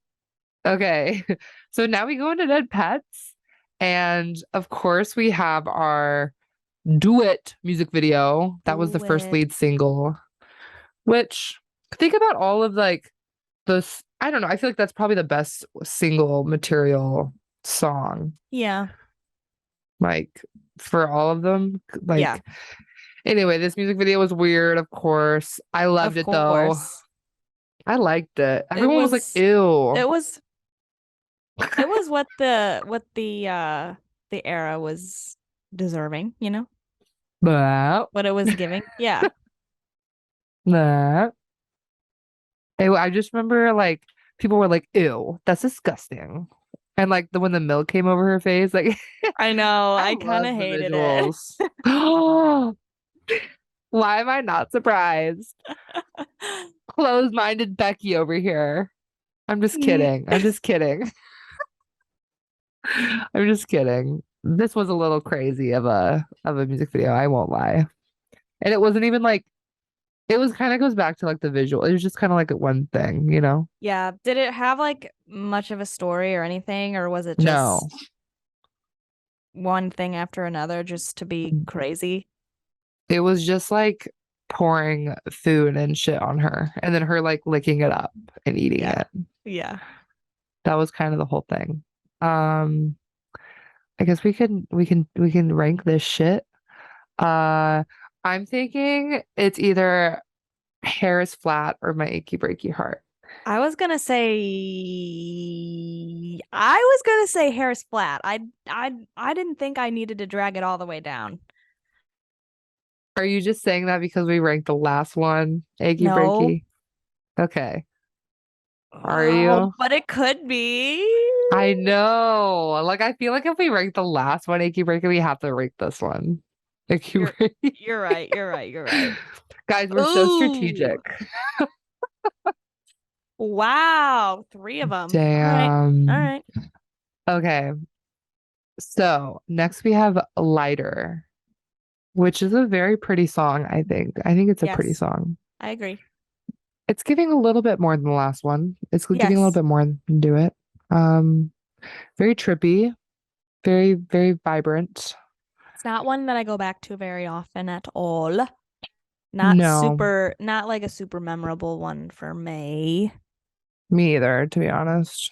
okay. So now we go into Dead Pets. And of course, we have our Do It music video. That was the Do first it. lead single, which think about all of like this. I don't know. I feel like that's probably the best single material song, Yeah, like for all of them. yeah, Like, anyway, this music video was weird, of course. I loved of it though. course. I liked it. It Everyone was like, was ew. it was it was what the era was deserving, you know? But, What it was giving. Yeah. that. I just remember like people were like, ew, that's disgusting. And like when the milk came over her face, like I know. I I kind of love the hated it. visuals. Why am I not surprised? Closed-minded Becky over here. I'm just Mm. kidding. I'm just kidding. I'm just kidding. This was a little crazy of a music video, I won't lie. And it wasn't even like it was kind of goes back to like the visual. It was just kind of like one thing, you know? Yeah. Did it have like much of a story or anything, or was it No. just one thing after another just to be crazy? It was just like pouring food and shit on her and then her like licking it up and eating Yeah. it. Yeah. That was kind of the whole thing. Um, I guess we can rank this shit. Uh, I'm thinking it's either hair is flat or my achy breaky heart. I was gonna say hair's flat. I didn't think I needed to drag it all the way down. Are you just saying that because we ranked the last one achy No. breaky? Okay. Are Oh, you? but it could be. I know. Like I feel like if we rank the last one achy breaky, we have to rank this one. Achy You're breaky. you're right. You're right. You're right. Guys, we're so strategic. Ooh. Wow. Three of them. All right. All Damn. right. Okay. So next we have Lighter, which is a very pretty song, I think. I think it's a pretty Yes, song. I agree. It's giving a little bit more than the last one. It's giving a little Yes. bit more than Do It. Um, very trippy, very, very vibrant. It's not one that I go back to very often at all. No, Not like a super memorable one for me. me either, to be honest.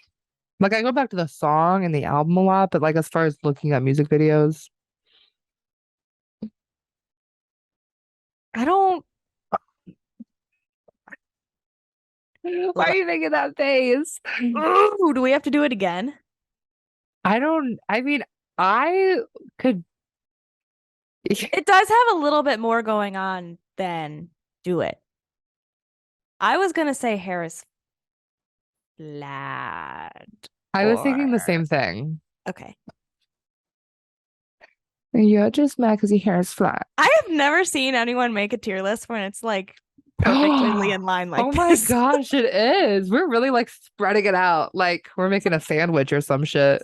Like I go back to the song and the album a lot, but like as far as looking at music videos, I don't Why are you making that face? Ooh, do we have to do it again? I mean, I could. It does have a little bit more going on than do it. I was gonna say hair is flat. I was thinking the Or same thing. okay. You're just mad because your hair is flat. I have never seen anyone make a tier list when it's like perfectly in line like Oh my this. gosh, it is. We're really like spreading it out. Like we're making a sandwich or some shit.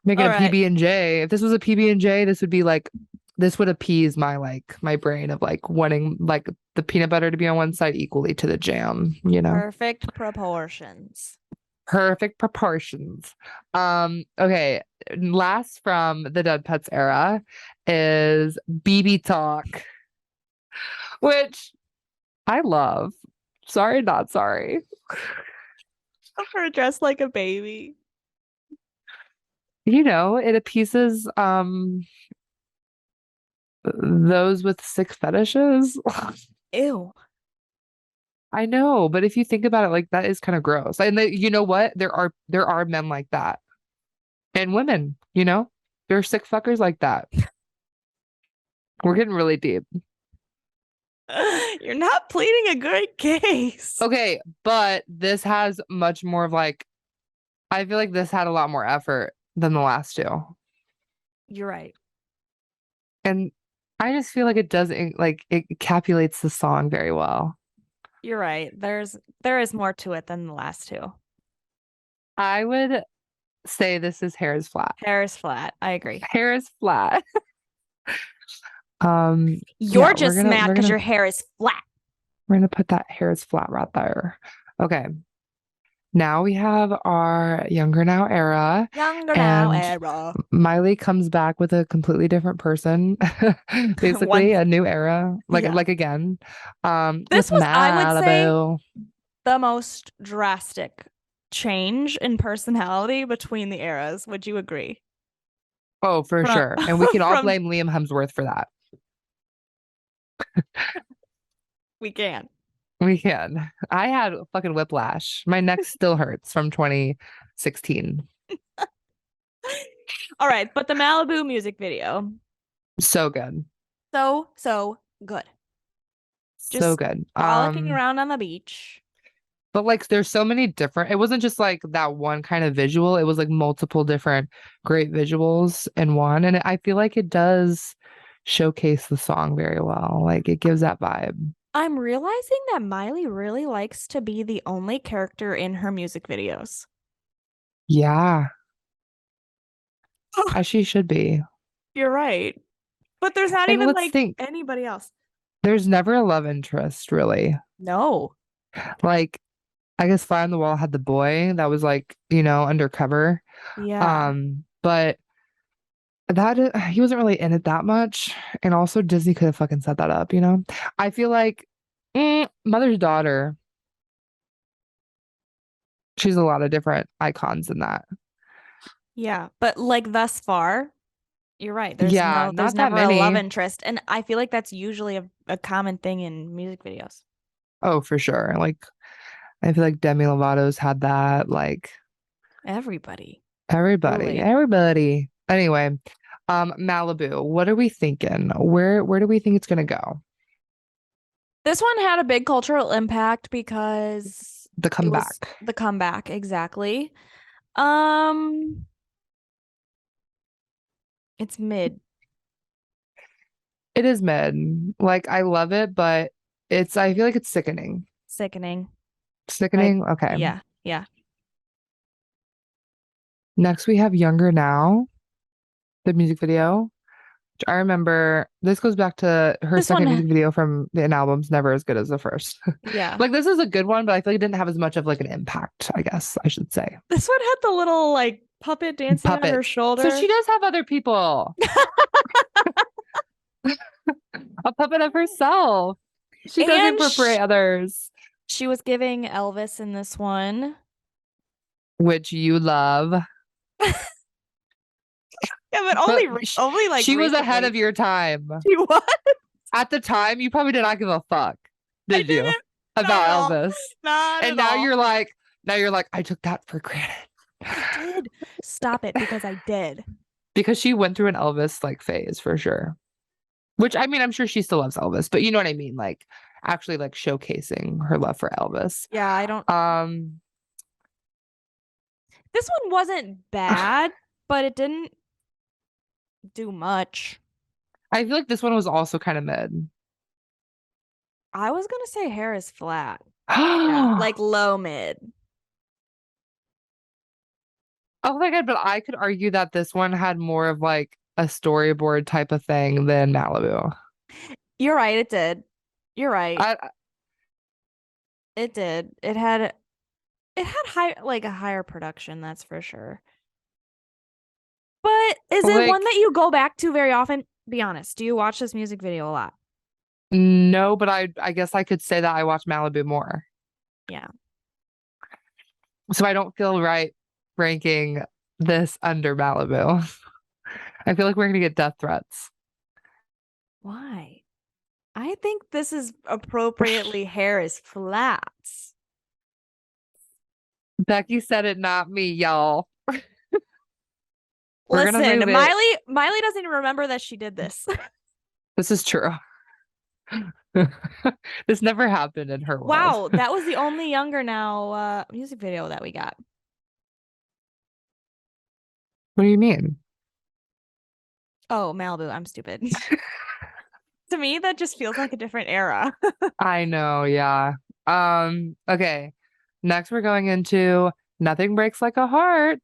Making All a right. PB&J. If this was a PB&J, this would be like this would appease my brain of like wanting like the peanut butter to be on one side equally to the jam, you know? Perfect proportions. Perfect proportions. Okay. Last from the Dead Pets era is BB Talk, which I love. Sorry, not sorry. Her dressed like a baby. You know, it appeases those with sick fetishes. Ew. I know, but if you think about it, like that is kind of gross. And you know what? There are men like that. And women, you know? There are sick fuckers like that. We're getting really deep. You're not pleading a great case. Okay, but this has much more of like I feel like this had a lot more effort than the last two. You're right. And I just feel like it doesn't like it encapsulates the song very well. You're right. There is more to it than the last two. I would say this is hair is flat. Hair is flat. I agree. Hair is flat. You're yeah, just mad because your hair is flat. We're gonna put that hair is flat right there. Okay. Now we have our Younger Now era. Younger Now and era. Miley comes back with a completely different person. Basically, a new era. Like Yeah. like again. This with was, I would say, Malibu. the most drastic change in personality between the eras. Would you agree? Oh, for From- sure. And we can all from- blame Liam Hemsworth for that. We can. We can. I had fucking whiplash. My neck still hurts from 2016. All right, but the Malibu music video, So good. so good. So Just good. frolicking around on the beach. But like there's so many different it wasn't just like that one kind of visual. It was like multiple different great visuals in one. And I feel like it does showcase the song very well. Like it gives that vibe. I'm realizing that Miley really likes to be the only character in her music videos. Yeah. As she should be. You're right. But there's not And even let's like think. anybody else. There's never a love interest, really. No. Like, I guess Fly on the Wall had the boy that was like, undercover. Yeah. But he wasn't really in it that much. And also Disney could have fucking set that up, I feel like Mother's Daughter, she's a lot of different icons in that. Yeah. But like thus far, you're right. There's Yeah, there's not that never a love many. interest. And I feel like that's usually a common thing in music videos. Oh, for sure. Like, I feel like Demi Lovato's had that. Like, Everybody. everybody, Really. everybody. Anyway, Malibu, what are we thinking? Where do we think it's gonna go? This one had a big cultural impact because The it was comeback. the comeback, exactly. It's mid. It is mid. Like, I love it, but I feel like it's sickening. Sickening. Sickening? Okay. Yeah. Yeah. Next, we have Younger Now, the music video. Which I remember, this goes back to her This second one- music video from an album's never as good as the first. Yeah. Like, this is a good one, but I feel like it didn't have as much of like an impact, I guess I should say. This one had the little like puppet dancing on her shoulder. So she does have other people. A puppet of herself. She does And incorporate others. She was giving Elvis in this one. Which you love. Yeah, but only like she was ahead recently. of your time. She was? At the time, you probably did not give a fuck. Did you? Didn't. Not at all. about Elvis. Not And at now all. you're like, I took that for granted. I did. Stop it, because I did. Because she went through an Elvis like phase for sure. Which I mean, I'm sure she still loves Elvis, but you know what I mean? Like actually like showcasing her love for Elvis. Yeah, I don't. Um, This one wasn't bad, but it didn't do much. I feel like this one was also kind of mid. I was gonna say hair is flat. Yeah, like low mid. Oh my God, but I could argue that this one had more of like a storyboard type of thing than Malibu. You're right, it did. You're right. I It did. It had a higher production, that's for sure. But is it one like that you go back to very often? Be honest. Do you watch this music video a lot? no, but I guess I could say that I watch Malibu more. Yeah. So I don't feel right ranking this under Malibu. I feel like we're gonna get death threats. Why? I think this is appropriately hair is flats. Becky said it, not me, y'all. We're gonna Listen, move it. Miley doesn't even remember that she did this. This is true. This never happened in her world. Wow, that was the only Younger Now music video that we got. What do you mean? Oh, Malibu, I'm stupid. To me, that just feels like a different era. I know, yeah. Okay. Next we're going into Nothing Breaks Like a Heart,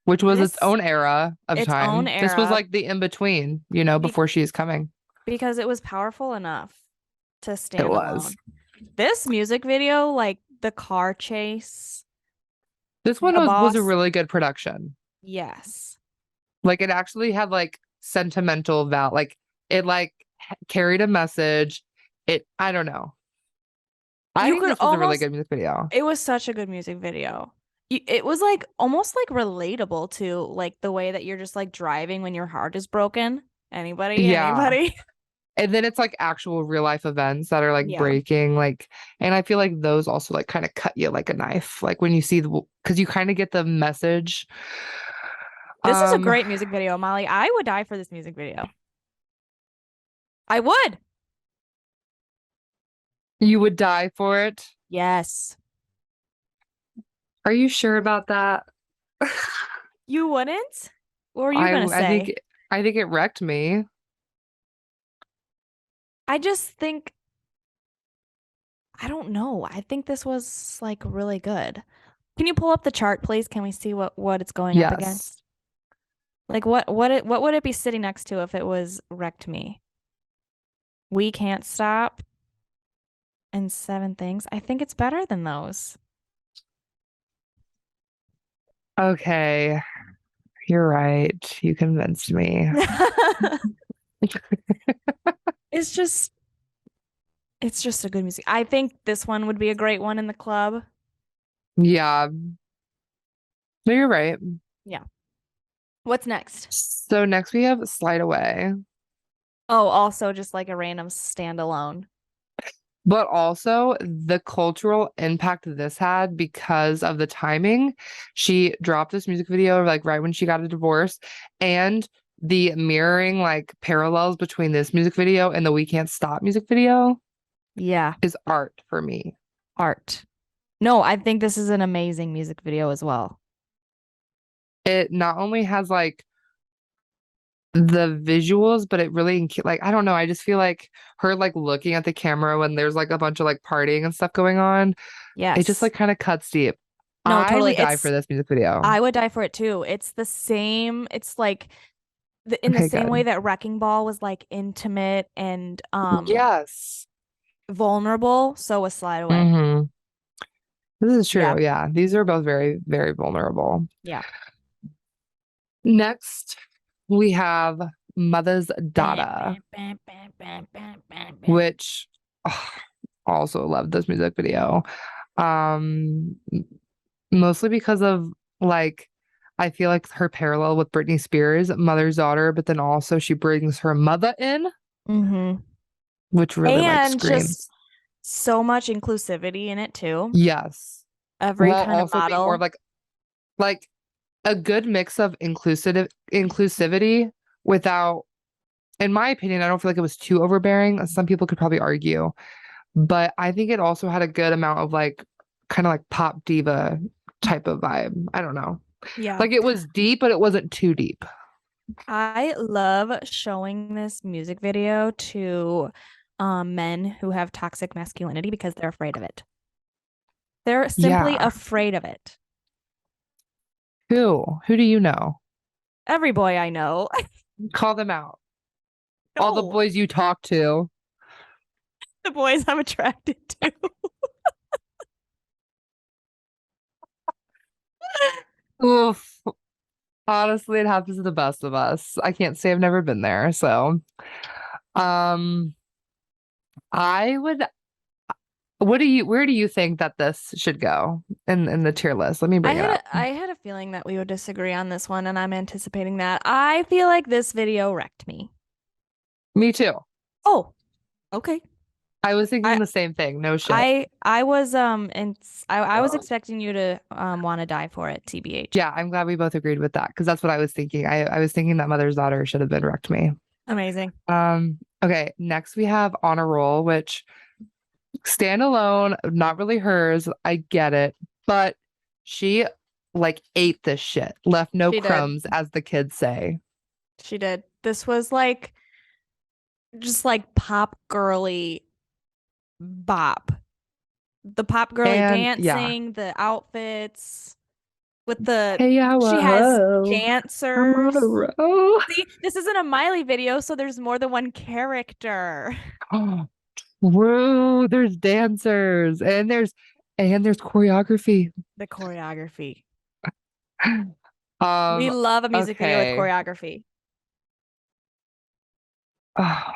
which was its This- own era of its time. own This was era. like the in-between, you know, Be- before she's coming. Because it was powerful enough to stand It alone. was. This music video, like the car chase, This one The was a Boss. really good production. Yes. Like it actually had like sentimental like it like carried a message. I don't know. I You think could this was a really almost- good music video. It was such a good music video. It was like almost like relatable to like the way that you're just like driving when your heart is broken. Anybody? Yeah. Anybody? And then it's like actual real life events that are like Yeah. breaking, like, and I feel like those also like kind of cut you like a knife. Like when you see because you kind of get the message. This is a great music video, Molly. I would die for this music video. I would. You would die for it. Yes. Are you sure about that? You wouldn't? What were you gonna say? I think it wrecked me. I just think I don't know. I think this was like really good. Can you pull up the chart, please? Can we see what it's going up Yes. against? Like what would it be sitting next to if it was Wrecked Me? We Can't Stop and Seven Things. I think it's better than those. Okay. You're right. You convinced me. It's just a good music. I think this one would be a great one in the club. Yeah. No, you're right. What's next? So next we have Slide Away. Oh, also just like a random standalone. But also the cultural impact this had because of the timing. She dropped this music video like right when she got a divorce, and the mirroring like parallels between this music video and the We Can't Stop music video Yeah, is art for me. art. No, I think this is an amazing music video as well. It not only has like the visuals, but it really like I don't know. I just feel like her like looking at the camera when there's like a bunch of like partying and stuff going on. Yes. It just like kind of cuts deep. No, I totally. would die for this music video. I would die for it too. It's the same. It's like in the Okay, same good. way that Wrecking Ball was like intimate and Yes. vulnerable. So was Slide Away. Mm-hmm. This is true. Yeah. Yeah. These are both very, very vulnerable. Yeah. Next, we have Mother's Daughter, which also love this music video. Mostly because of like I feel like her parallel with Britney Spears, Mother's Daughter, but then also she brings her mother in, Mm-hmm. which really like And screams. just so much inclusivity in it too. Yes. Every While kind of also being more of model. like a good mix of inclusivity without, in my opinion, I don't feel like it was too overbearing. Some people could probably argue, but I think it also had a good amount of like kind of like pop diva type of vibe. I don't know. Yeah. Like it was deep, but it wasn't too deep. I love showing this music video to men who have toxic masculinity because they're afraid of it. They're simply Yeah. afraid of it. Who? Who do you know? Every boy I know. Call them out. All the No, boys you talk to. the boys I'm attracted to. Oof. Honestly, it happens to the best of us. I can't say I've never been there. So, um, I would, where do you think that this should go in the tier list? Let me bring it up. I had a feeling that we would disagree on this one, and I'm anticipating that. I feel like this video wrecked me. Me too. Oh, okay. I was thinking I the same thing. No shit. I was and I was expecting you to want to die for it, TBH. Yeah, I'm glad we both agreed with that because that's what I was thinking. I was thinking that Mother's Daughter should have been wrecked me. Amazing. Okay, next we have On a Roll, which standalone, not really hers. I get it, but she like ate this shit, left no She did. crumbs, as the kids say. She did. This was like just like pop girly bop. The pop girly And yeah, dancing, the outfits with the hey, she has I'm dancers. on a roll. See, this isn't a Miley video, so there's more than one character. Oh, true. There's dancers and there's choreography. The choreography. We Um, love a music video with okay. choreography.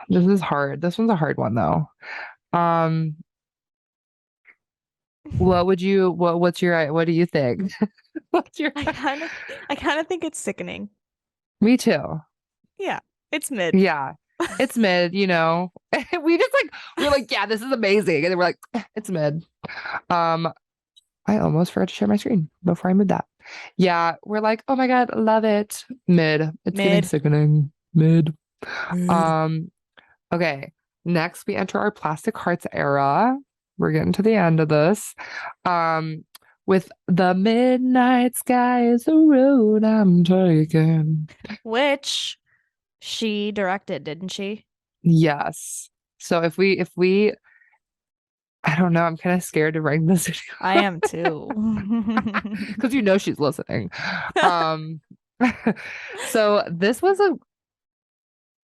This is hard. This one's a hard one though. Um, what do you think? What's your I kind of think it's sickening. Me too. Yeah, it's mid. Yeah. It's mid, you know. We're like, yeah, this is amazing. And then we're like, it's mid. Um, I almost forgot to share my screen before I moved that. Yeah, we're like, oh my God, love it. Mid. It's getting Mid. sickening. Mid. Um, okay. Next we enter our Plastic Hearts era. We're getting to the end of this. With the midnight sky is the road I'm taking. Which she directed, didn't she? Yes. So if we I don't know, I'm kind of scared to rank this video. I am too. Because you know she's listening. Um so this was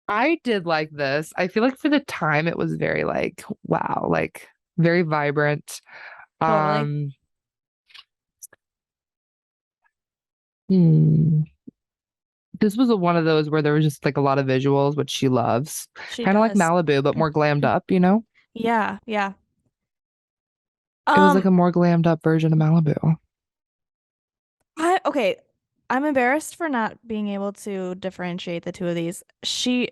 I did like this. I feel like for the time it was very like wow, like very vibrant. Totally. Um hmm. This was one of those where there was just like a lot of visuals, which she loves. She Kind of like does. Malibu, but more glammed up, you know? Yeah, yeah. It was like a more glammed up version of Malibu. Okay. I'm embarrassed for not being able to differentiate the two of these. It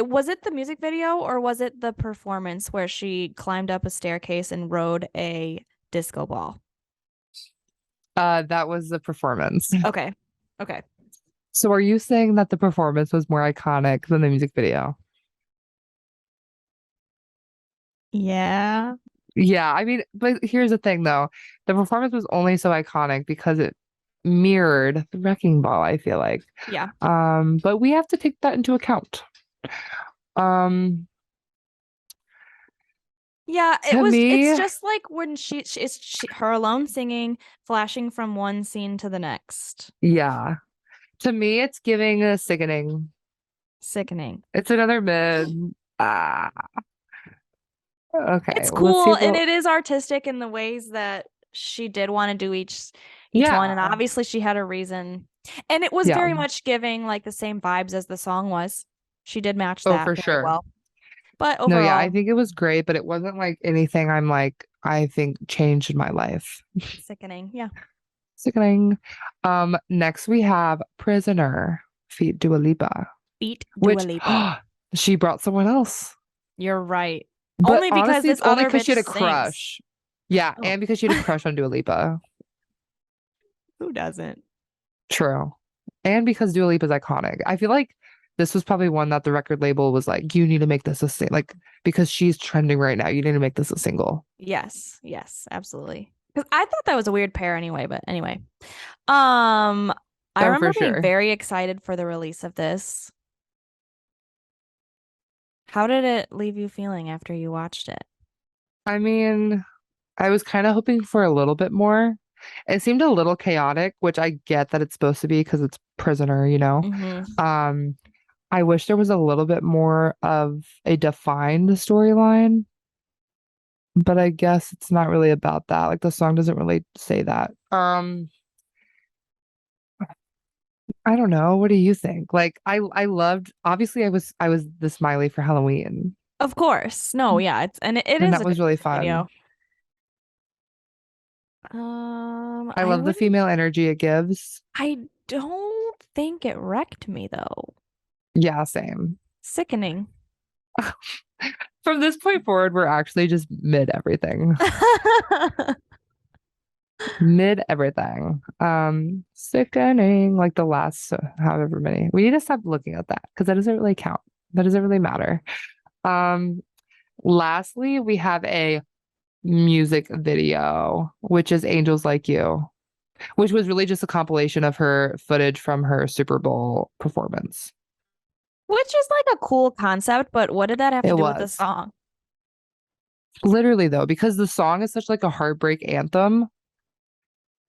was it the music video or was it the performance where she climbed up a staircase and rode a disco ball? That was the performance. Okay. Okay. So are you saying that the performance was more iconic than the music video? Yeah. Yeah, I mean, but here's the thing though. The performance was only so iconic because it mirrored the wrecking ball, I feel like. Yeah. But we have to take that into account. Yeah, To me, it's just like when it's her alone singing, flashing from one scene to the next. yeah. To me, it's giving a sickening. Sickening. It's another mid. Ah. Okay, It's well, let's see cool if and it is artistic in the ways that she did want to do each one, and yeah. obviously she had a reason. And it was Yeah. very much giving like the same vibes as the song was. She did match Oh, that for very sure. well. But No, yeah, I overall, think it was great, but it wasn't like anything I'm like, I think changed my life. sickening. Yeah. Sickening. Next we have Prisoner, feat Dua Lipa, Beat Dua which Lipa. she brought someone else. You're right. But Only because honestly, this it's only other because bitch she had a sings. crush. Yeah, Oh, and because she had a crush on Dua Lipa. who doesn't? True. And because Dua Lipa is iconic. I feel like this was probably one that the record label was like, you need to make this a like because she's trending right now. You need to make this a single. Yes, yes, absolutely. Because I thought that was a weird pair anyway, but anyway. Um, I Oh, for remember being sure. very excited for the release of this. How did it leave you feeling after you watched it? I mean, I was kind of hoping for a little bit more. It seemed a little chaotic, which I get that it's supposed to be because it's Prisoner, you know. Mm-hmm. Um, I wish there was a little bit more of a defined storyline, but I guess it's not really about that. Like the song doesn't really say that. I don't know. What do you think? Like I loved obviously I was the Smiley for Halloween, Of course. No, yeah, it and is that a good was really music fun. video. I I love the wouldn't female energy it gives. I don't think it wrecked me though. Yeah, same. Sickening. From this point forward, we're actually just mid everything. Mid everything. Sickening, like the last however many. We need to stop looking at that because that doesn't really count. That doesn't really matter. Um, lastly, we have a music video, which is Angels Like You, which was really just a compilation of her footage from her Super Bowl performance. Which is like a cool concept, but what did that have to It do with the was. song? Literally though, because the song is such like a heartbreak anthem,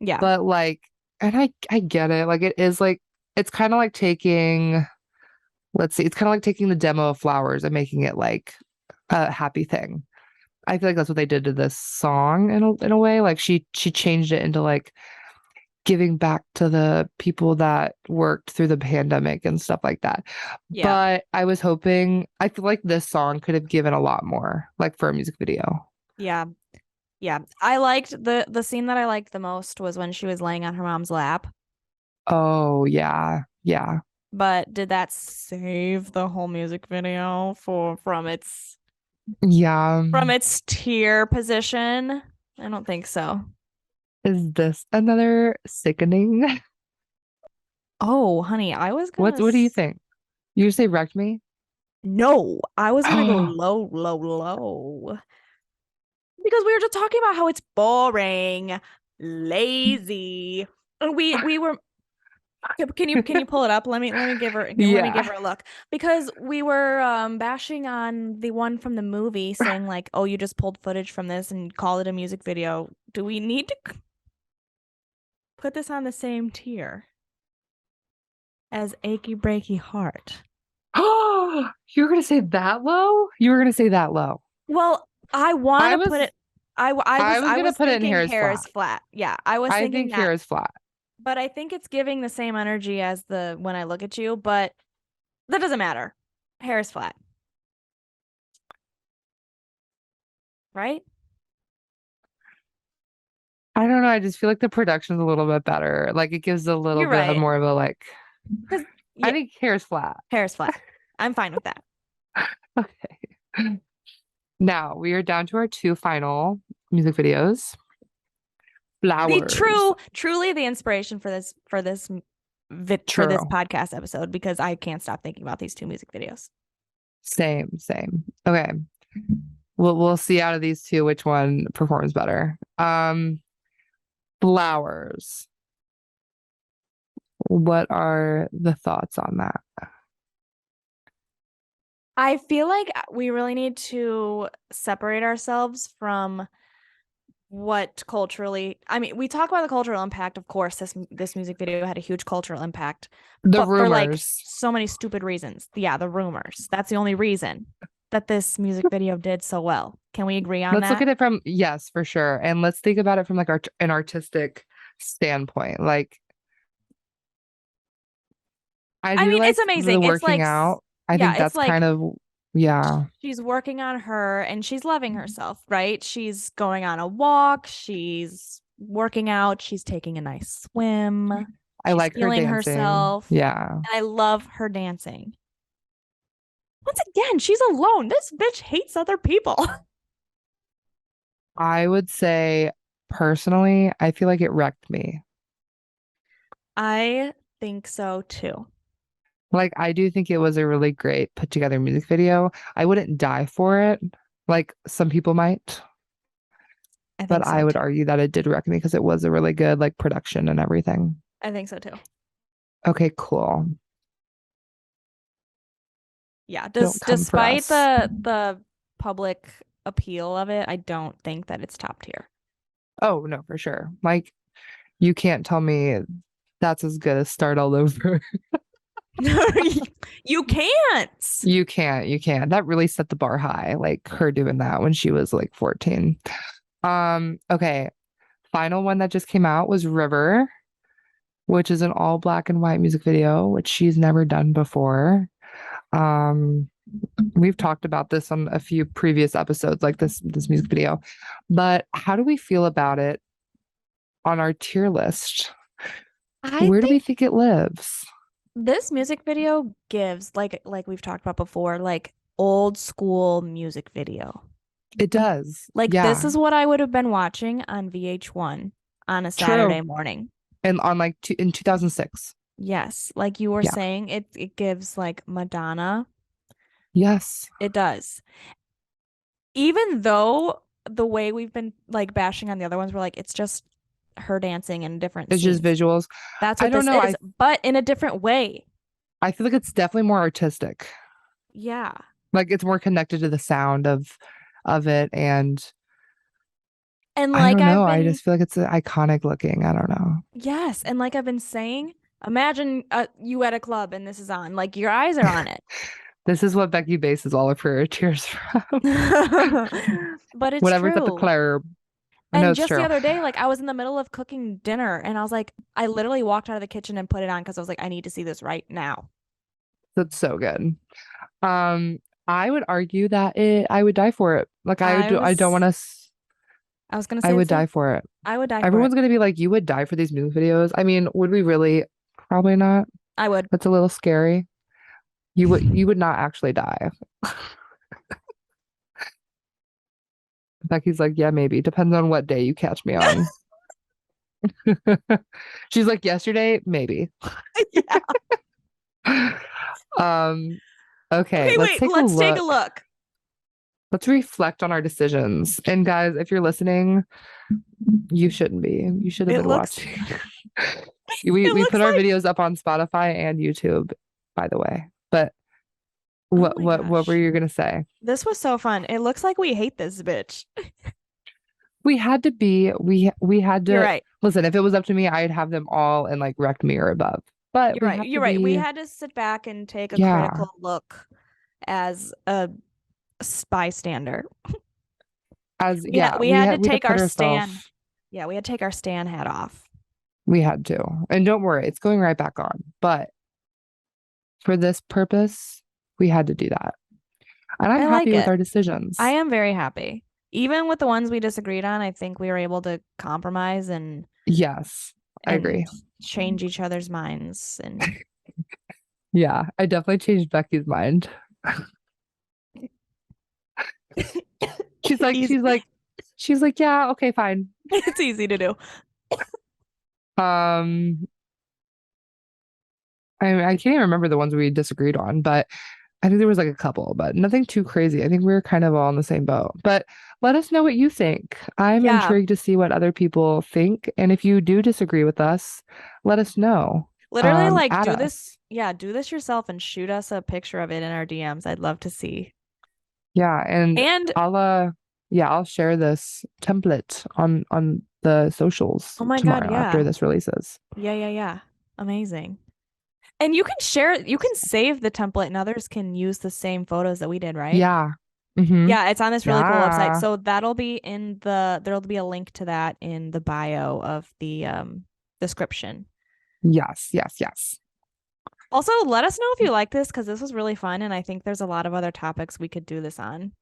Yeah. but like and I get it. Like it is like it's kind of like taking let's see, it's kind of like taking the demo of Flowers and making it like a happy thing. I feel like that's what they did to this song in a way. Like she changed it into like giving back to the people that worked through the pandemic and stuff like that. Yeah. But I was hoping, I feel like this song could have given a lot more, like for a music video. Yeah. Yeah. I liked the scene that I liked the most was when she was laying on her mom's lap. Oh, yeah. Yeah. But did that save the whole music video Yeah. from its tier position? I don't think so. Is this another sickening? Oh, honey, I was gonna What do you think? You say wrecked me? no, I was gonna go low, low, low. Because we were just talking about how it's boring, lazy. And we were can you pull it up? Let me give Yeah. her a look. Because we were bashing on the one from the movie saying like, "Oh, you just pulled footage from this and call it a music video." Do we need to put this on the same tier as Achy Breaky Heart? Oh, you were gonna say that low? You were gonna say that low. Well, I want I to put was it I I was was I gonna was put it in thinking Hair is hair is Flat. flat. Yeah, I was I thinking think Hair that. is Flat. But I think it's giving the same energy as the When I Look at You, but that doesn't matter. Hair is flat, right? I don't know. I just feel like the production's a little bit better. Like it gives a little You're bit of right. more of a like. Because I yeah, think Hair is Flat. hair is flat. I'm fine with that. Okay. Now we are down to our two final music videos. The Flowers. truly the inspiration for this True. podcast episode because I can't stop thinking about these two music videos. Same, same. Okay. We'll see out of these two which one performs better. Flowers. What are the thoughts on that? I feel like we really need to separate ourselves from what culturally I mean we talk about the cultural impact. Of course this music video had a huge cultural impact, The but for like rumors. so many stupid reasons. Yeah, the rumors, that's the only reason that this music video did so well. Can we agree on Let's look that? at it from, yes, for sure. And let's think about it from like an artistic standpoint. Like I I do mean, it's like the amazing. It's working like out. I yeah, think it's that's like kind of, yeah. she's working on her and she's loving herself, right? She's going on a walk, she's working out, she's taking a nice swim, I she's like her feeling dancing. herself, Yeah. and I love her dancing. Once again, she's alone. This bitch hates other people. I would say personally, I feel like it wrecked me. I think so too. Like, I do think it was a really great put together music video. I wouldn't die for it, like some people might, I think but so I would too. argue that it did wreck me because it was a really good like production and everything. I think so too. Okay, cool. Yeah, Don't come for despite us. the public appeal of it, I don't think that it's top tier. Oh, no, for sure. Like, you can't tell me that's as good as Start All Over. You can't. You can't. That really set the bar high, like her doing that when she was like 14. Okay. Final one that just came out was River, which is an all black and white music video, which she's never done before. Um, we've talked about this on a few previous episodes, like this music video. But how do we feel about it on our tier list? I Where do we think think it lives? this music video gives like we've talked about before, like old school music video. It does. Like this Yeah, is what I would have been watching on VH1 on a true. Saturday morning. And on like in 2006. Yes, like you were Yeah. saying, it gives like Madonna. Yes. It does. Even though the way we've been like bashing on the other ones, we're like, it's just her dancing in different It's just scenes. visuals. That's I what don't this know. is, but in a different way. I feel like it's definitely more artistic. Yeah. Like it's more connected to the sound of it. And And I like don't I've know. I been, just feel like it's iconic looking. I don't know. yes, and like I've been saying, imagine you at a club and this is on, like your eyes are on it. This is what Becky bases all of her cheers from. But it's Whatever's at the true. club. I know And it's just the true. other day, like I was in the middle of cooking dinner and I was like, I literally walked out of the kitchen and put it on because I was like, I need to see this right now. That's so good. Um, I would argue that I would die for it. Like I I don't want was to, I was gonna I say the would die same. for it. I would die for it. Everyone's gonna be like, you would die for these music videos. I mean, would we really? Probably not. I would. That's a little scary. You would not actually die. Becky's like, yeah, maybe. Depends on what day you catch me on. She's like, yesterday, maybe. Yeah. Um, okay, Okay, let's wait, take a let's take a look. look. Let's reflect on our decisions. And guys, if you're listening, you shouldn't be. You should have It been looks watching. We it we looks put our like, videos up on Spotify and YouTube, by the way. But oh what my what were gosh. you gonna say? This was so fun. It looks like we hate this bitch. We had to be we had You're to right. listen, if it was up to me, I'd have them all in like wrecked me or above. But You're we right. have to You're right. We be, had to sit back and take a yeah, critical look as a bystander. as Yeah, yeah, we had to we had to take our put stan. ourselves, Yeah, we had to take our stan hat off. we had to. And don't worry, it's going right back on. But for this purpose, we had to do that. And I'm I like happy with it. our I decisions. am very happy. Even with the ones we disagreed on, I think we were able to compromise Yes, I and agree. change each other's minds. And Yeah, I definitely changed Becky's mind. She's like, easy. she's like, she's like, yeah, okay, fine. It's easy to do. Um, I can't even remember the ones we disagreed on, but I think there was like a couple, but nothing too crazy. I think we were kind of all in the same boat. But let us know what you think. I'm Yeah, intrigued to see what other people think. And if you do disagree with us, let us know. literally like Add do this. us. Yeah, do this yourself and shoot us a picture of it in our DMs. I'd love to see. Yeah, and And I'll share this template on the socials oh my God, tomorrow after yeah. this releases. Yeah. Amazing. And you can share it, you can save the template and others can use the same photos that we did, right? Yeah. Mm-hmm. Yeah, it's on this really cool website. Yeah. So that'll be in there'll be a link to that in the bio of the description. Yes. Also, let us know if you like this because this was really fun and I think there's a lot of other topics we could do this on.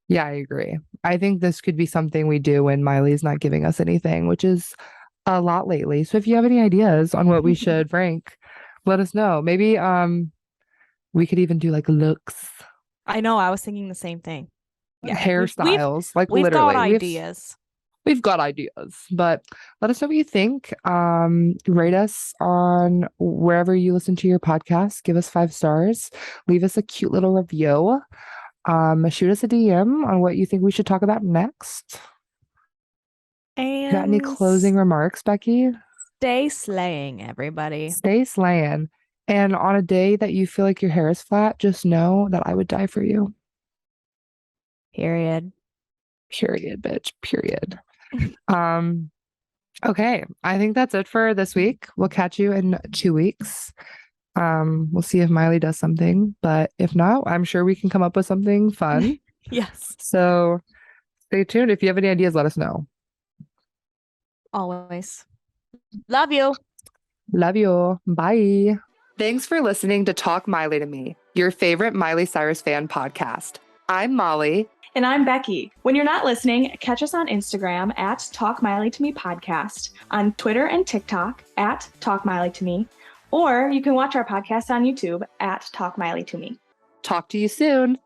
Yeah, I agree. I think this could be something we do when Miley's not giving us anything, which is a lot lately. So if you have any ideas on what we should rank, let us know. We could even do like looks, I know. I was thinking the same thing. Yeah. hairstyles, like We've got literally. ideas. We've got ideas, but let us know what you think. Rate us on wherever you listen to your podcast. Give us 5 stars. Leave us a cute little review. Shoot us a DM on what you think we should talk about next. Got any And closing remarks, Becky? stay slaying, everybody. Stay slaying. And on a day that you feel like your hair is flat, just know that I would die for you. Period. Period, bitch. Period. Okay. I think that's it for this week. We'll catch you in 2 weeks. We'll see if Miley does something, but if not, I'm sure we can come up with something fun. Yes. So stay tuned. If you have any ideas, let us know. Always. Love you. Love you. Bye. Thanks for listening to Talk Miley to Me, your favorite Miley Cyrus fan podcast. I'm Molly. And I'm Becky. When you're not listening, catch us on Instagram at Talk Miley to Me Podcast, on Twitter and TikTok at Talk Miley to Me, or you can watch our podcast on YouTube at Talk Miley to Me. Talk to you soon.